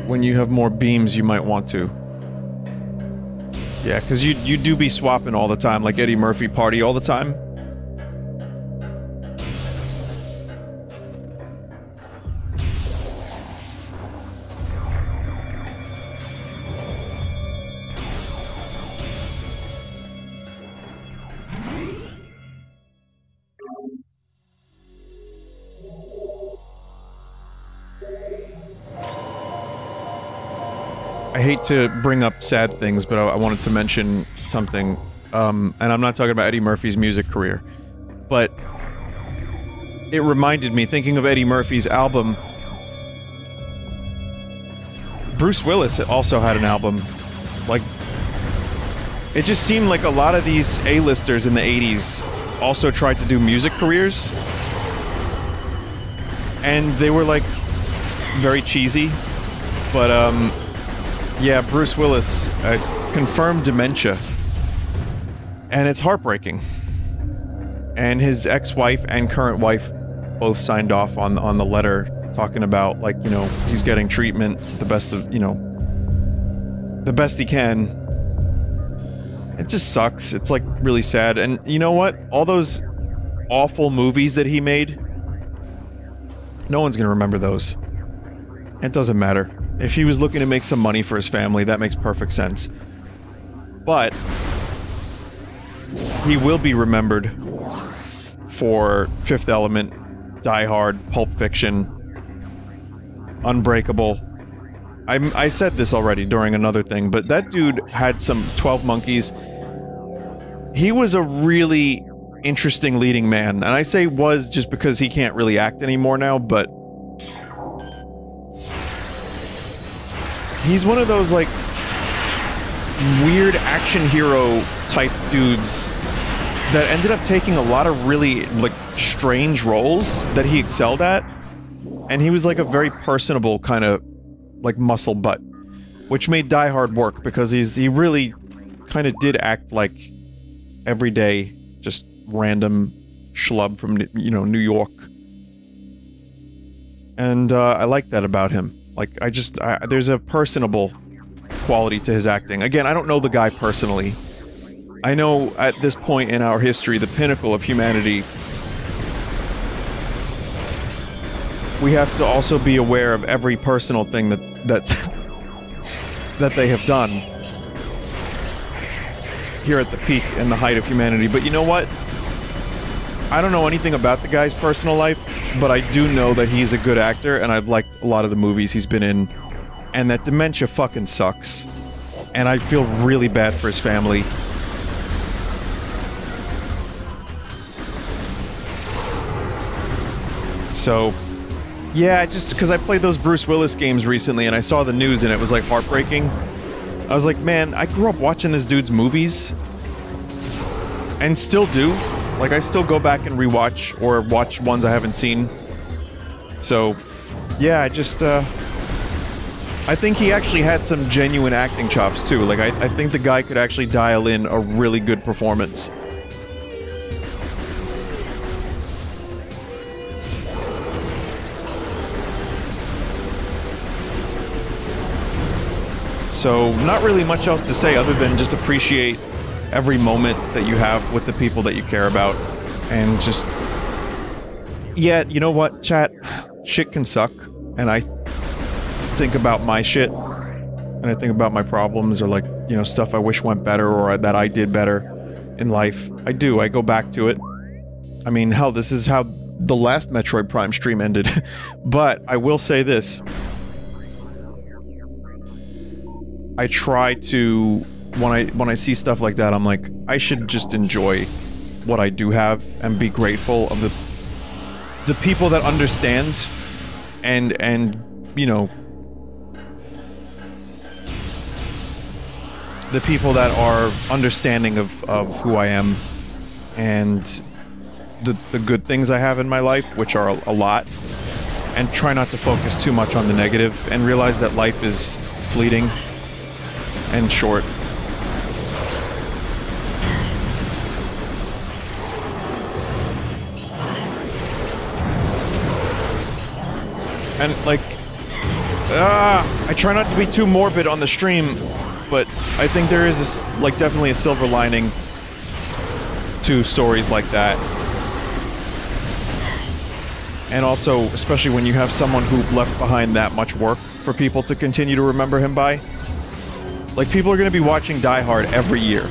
When you have more beams, you might want to. Yeah, because you do be swapping all the time, like Eddie Murphy party all the time. I hate to bring up sad things, but I wanted to mention something, and I'm not talking about Eddie Murphy's music career, but it reminded me, thinking of Eddie Murphy's album, Bruce Willis also had an album. Like, it just seemed like a lot of these A-listers in the 80s also tried to do music careers, and they were, like, very cheesy, but, yeah, Bruce Willis confirmed dementia, and it's heartbreaking. And his ex-wife and current wife both signed off on the letter, talking about, like, you know, he's getting treatment, the best of, you know, the best he can. It just sucks. It's, like, really sad. And you know what? All those awful movies that he made, no one's gonna remember those. It doesn't matter. If he was looking to make some money for his family, that makes perfect sense. But he will be remembered for Fifth Element, Die Hard, Pulp Fiction, Unbreakable. I said this already during another thing, but that dude had some 12 Monkeys. he was a really interesting leading man. And I say was just because he can't really act anymore now, but he's one of those, like, weird action hero type dudes that ended up taking a lot of really, like, strange roles that he excelled at. And he was, like, a very personable kind of, like, muscle butt. Which made Die Hard work, because he really kind of did act like everyday, just random schlub from, you know, New York. And, I like that about him. Like, there's a personable quality to his acting. Again, I don't know the guy personally. I know at this point in our history, the pinnacle of humanity, we have to also be aware of every personal thing that they have done here at the peak and the height of humanity. But you know what? I don't know anything about the guy's personal life, but I do know that he's a good actor, and I've liked a lot of the movies he's been in, and that dementia fucking sucks. And I feel really bad for his family. So, yeah, just because I played those Bruce Willis games recently and I saw the news and it was, like, heartbreaking. I was like, man, I grew up watching this dude's movies. And still do. Like, I still go back and rewatch or watch ones I haven't seen. So, yeah, I think he actually had some genuine acting chops, too. Like, I think the guy could actually dial in a really good performance. So, not really much else to say other than just appreciate every moment that you have with the people that you care about. And just... yeah, you know what, chat? Shit can suck. And I think about my shit. And I think about my problems or, like, you know, stuff I wish went better or that I did better in life. I do. I go back to it. I mean, hell, this is how the last Metroid Prime stream ended. But I will say this. I try to, when I see stuff like that, I'm like, I should just enjoy what I do have and be grateful of the people that understand and you know, the people that are understanding of who I am and the good things I have in my life, which are a lot, and try not to focus too much on the negative and realize that life is fleeting and short. And, like, I try not to be too morbid on the stream, but I think there is, like, definitely a silver lining to stories like that. And also, especially when you have someone who left behind that much work for people to continue to remember him by. Like, people are gonna be watching Die Hard every year.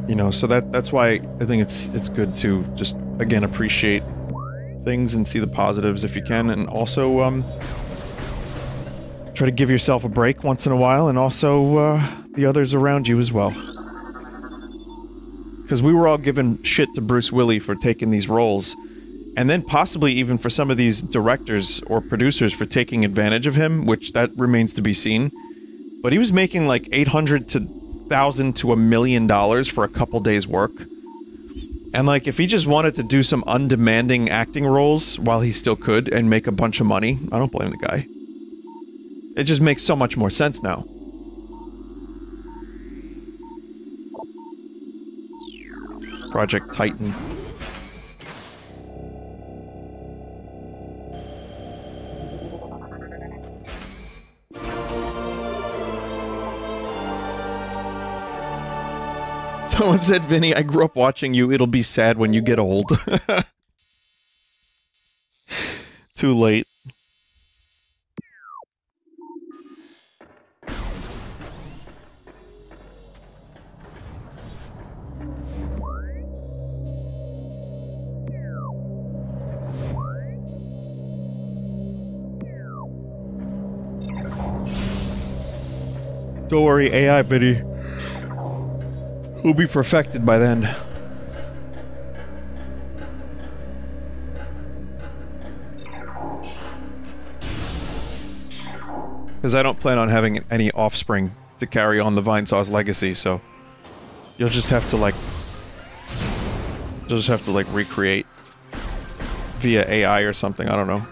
You know, so that's why I think it's good to just, again, appreciate things and see the positives if you can, and also, try to give yourself a break once in a while, and also, the others around you as well. Because we were all giving shit to Bruce Willis for taking these roles, and then possibly even for some of these directors or producers for taking advantage of him, which that remains to be seen. But he was making like $800,000 to $1 million for a couple days' work. And like, if he just wanted to do some undemanding acting roles while he still could and make a bunch of money, I don't blame the guy. It just makes so much more sense now. Project Titan. Someone said, Vinny, I grew up watching you, it'll be sad when you get old. Too late. Don't worry, AI Vinny will be perfected by then. Because I don't plan on having any offspring to carry on the Vinesauce legacy, so you'll just have to like recreate via AI or something, I don't know.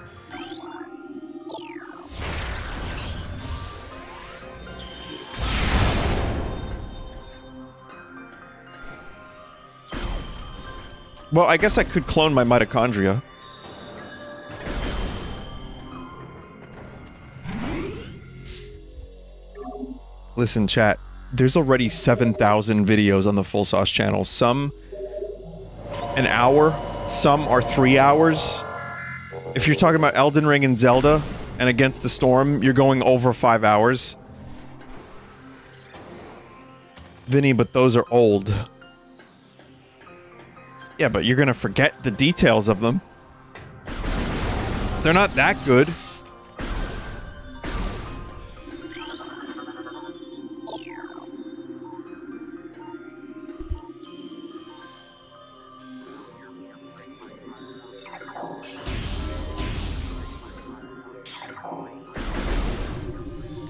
Well, I guess I could clone my mitochondria. Listen, chat, there's already 7,000 videos on the Full Sauce channel. Some an hour, some are 3 hours. If you're talking about Elden Ring and Zelda and Against the Storm, you're going over 5 hours. Vinny, but those are old. Yeah, but you're gonna forget the details of them. They're not that good.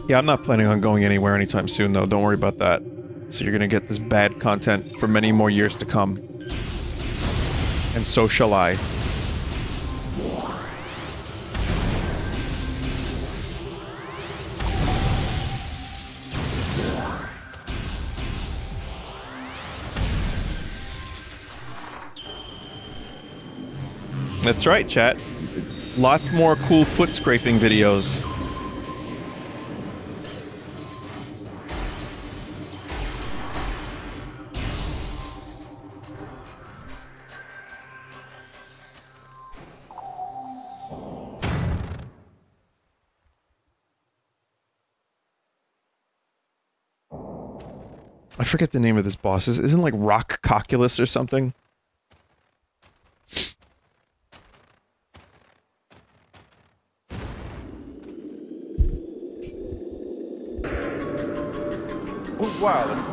Yeah, I'm not planning on going anywhere anytime soon, though. Don't worry about that. So you're gonna get this bad content for many more years to come. And so shall I. That's right, chat. Lots more cool foot scraping videos. I forget the name of this boss. Isn't like Rock Cocculus or something?
Oh, wow.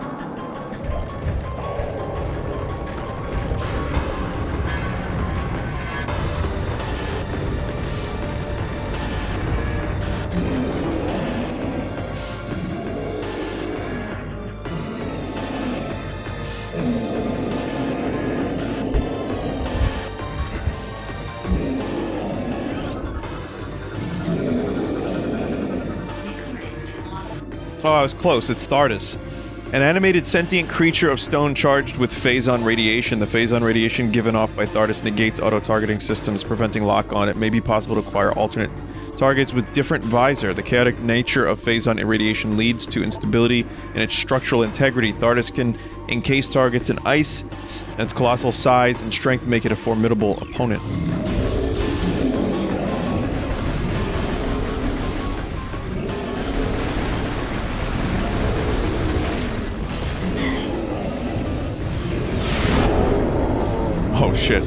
Oh, I was close. It's Thardus. An animated sentient creature of stone charged with phazon radiation. The phazon radiation given off by Thardus negates auto-targeting systems, preventing lock-on. It may be possible to acquire alternate targets with different visor. The chaotic nature of phazon irradiation leads to instability in its structural integrity. Thardus can encase targets in ice, and its colossal size and strength make it a formidable opponent. Oh shit.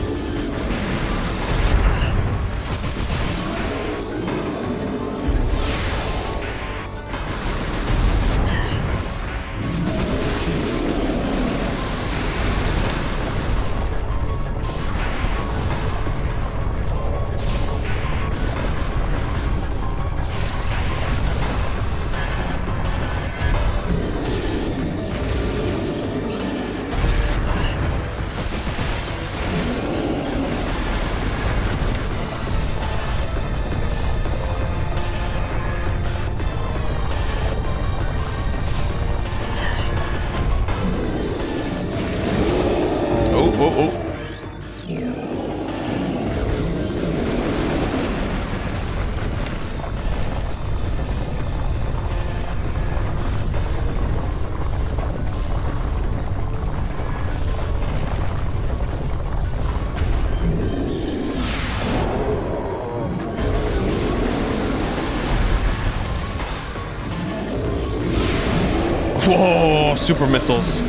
Whoa, super missiles.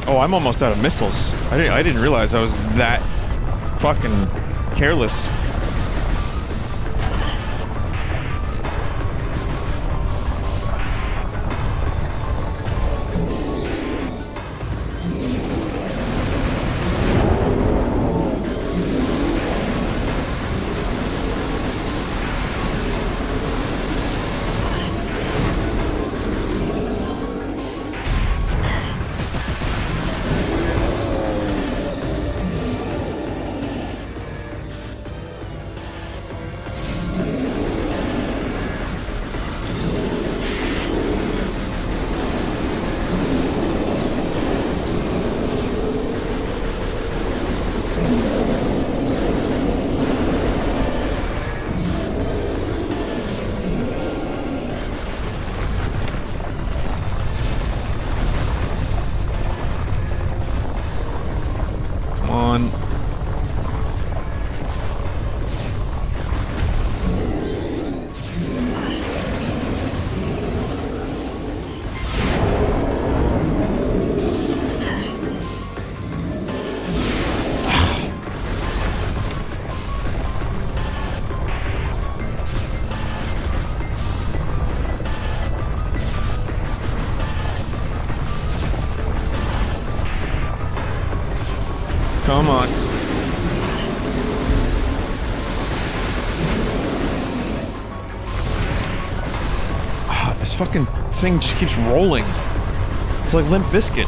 Oh, I'm almost out of missiles. I didn't realize I was that fucking careless. Come on. Ah, this fucking thing just keeps rolling. It's like Limp Bizkit.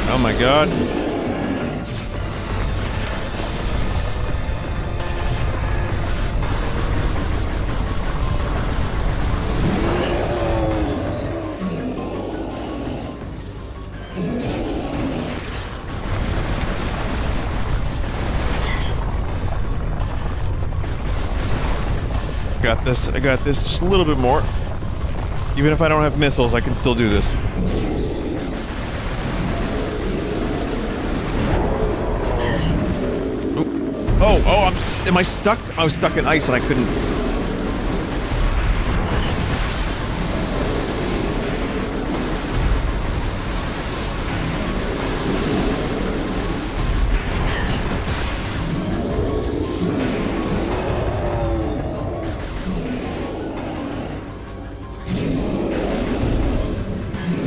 Oh my god. Got this. I got this. Just a little bit more. Even if I don't have missiles, I can still do this. Oh, am I stuck? I was stuck in ice and I couldn't...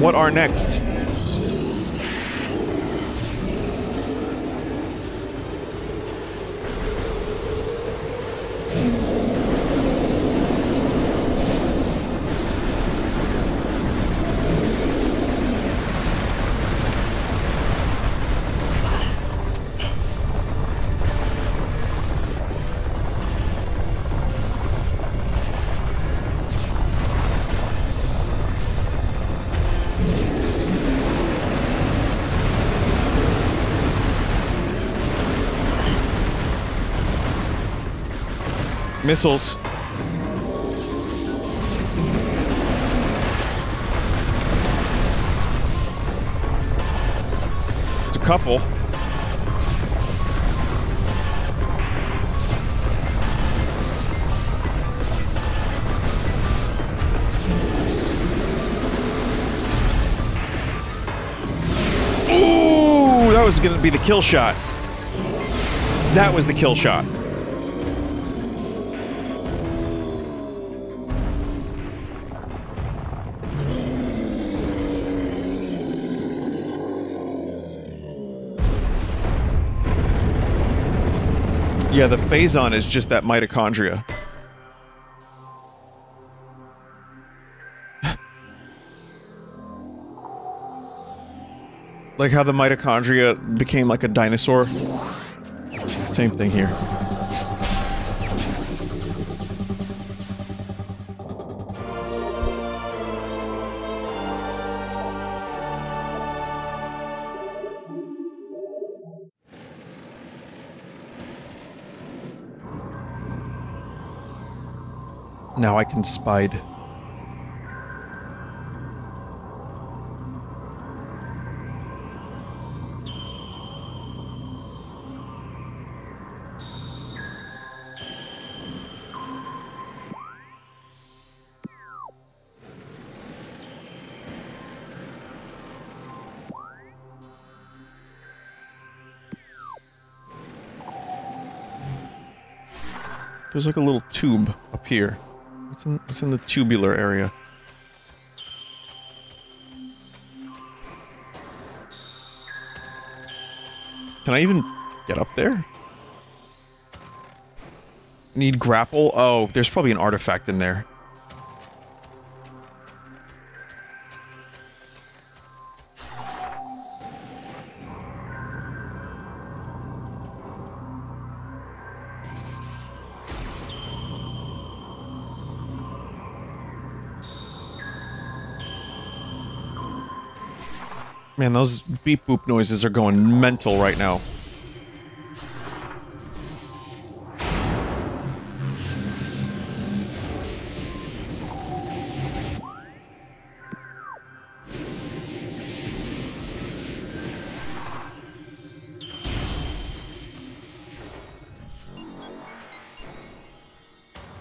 What are next? Missiles. It's a couple. Ooh, that was gonna be the kill shot. That was the kill shot. Yeah, the phazon is just that mitochondria. Like how the mitochondria became like a dinosaur. Same thing here. Now I can spide. There's like a little tube up here. What's in the tubular area? Can I even get up there? Need grapple? Oh, there's probably an artifact in there. Man, those beep boop noises are going mental right now.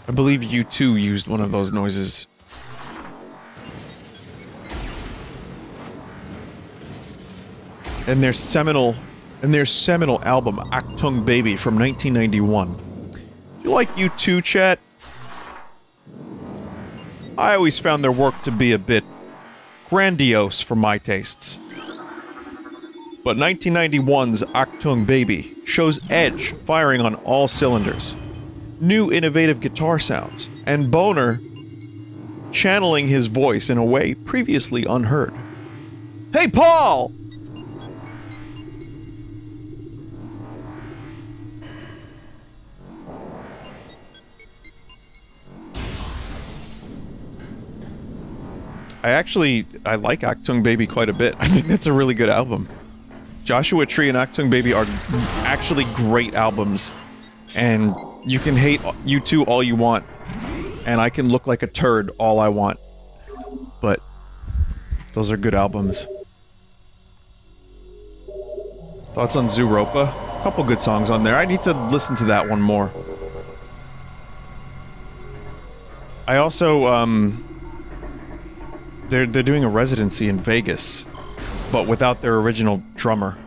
I believe U2 used one of those noises. And their seminal album, Achtung Baby, from 1991. You like U2, chat? I always found their work to be a bit grandiose for my tastes. But 1991's Achtung Baby shows Edge firing on all cylinders, new innovative guitar sounds, and Boner channeling his voice in a way previously unheard. Hey, Paul! I like Achtung Baby quite a bit. I think that's a really good album. Joshua Tree and Achtung Baby are actually great albums. And you can hate U2 all you want. And I can look like a turd all I want. But those are good albums. Thoughts on Zooropa? A couple good songs on there. I need to listen to that one more. I also, They're doing a residency in Vegas, but without their original drummer,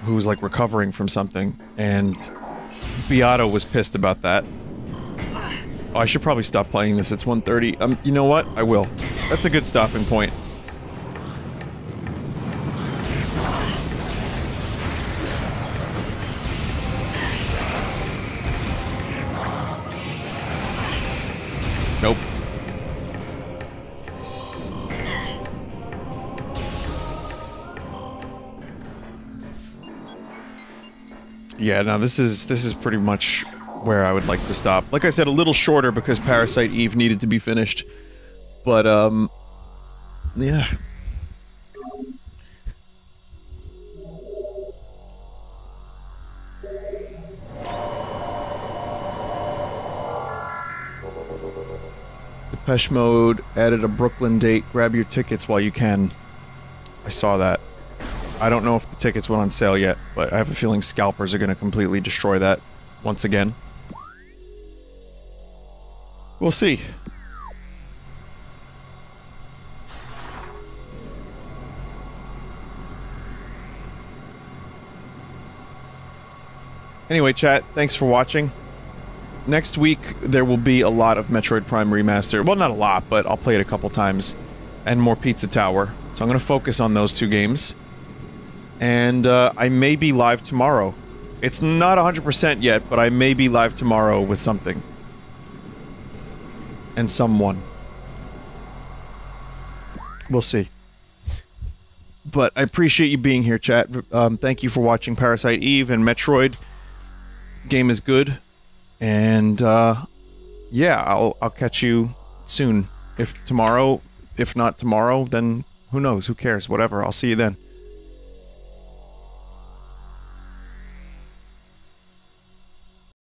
who's like recovering from something, and Beato was pissed about that. Oh, I should probably stop playing this. It's 1:30. You know what? I will. That's a good stopping point. Nope. Yeah, no, this is pretty much where I would like to stop. Like I said, a little shorter because Parasite Eve needed to be finished. But, yeah. Depeche Mode added a Brooklyn date. Grab your tickets while you can. I saw that. I don't know if the tickets went on sale yet, but I have a feeling scalpers are going to completely destroy that once again. We'll see. Anyway, chat, thanks for watching. Next week, there will be a lot of Metroid Prime Remastered. Well, not a lot, but I'll play it a couple times. And more Pizza Tower. So I'm going to focus on those two games. And I may be live tomorrow. It's not 100% yet, but I may be live tomorrow with something. And someone. We'll see. But I appreciate you being here, chat. Thank you for watching Parasite Eve and Metroid. Game is good. And, yeah, I'll catch you soon. If tomorrow, if not tomorrow, then who knows? Who cares? Whatever. I'll see you then.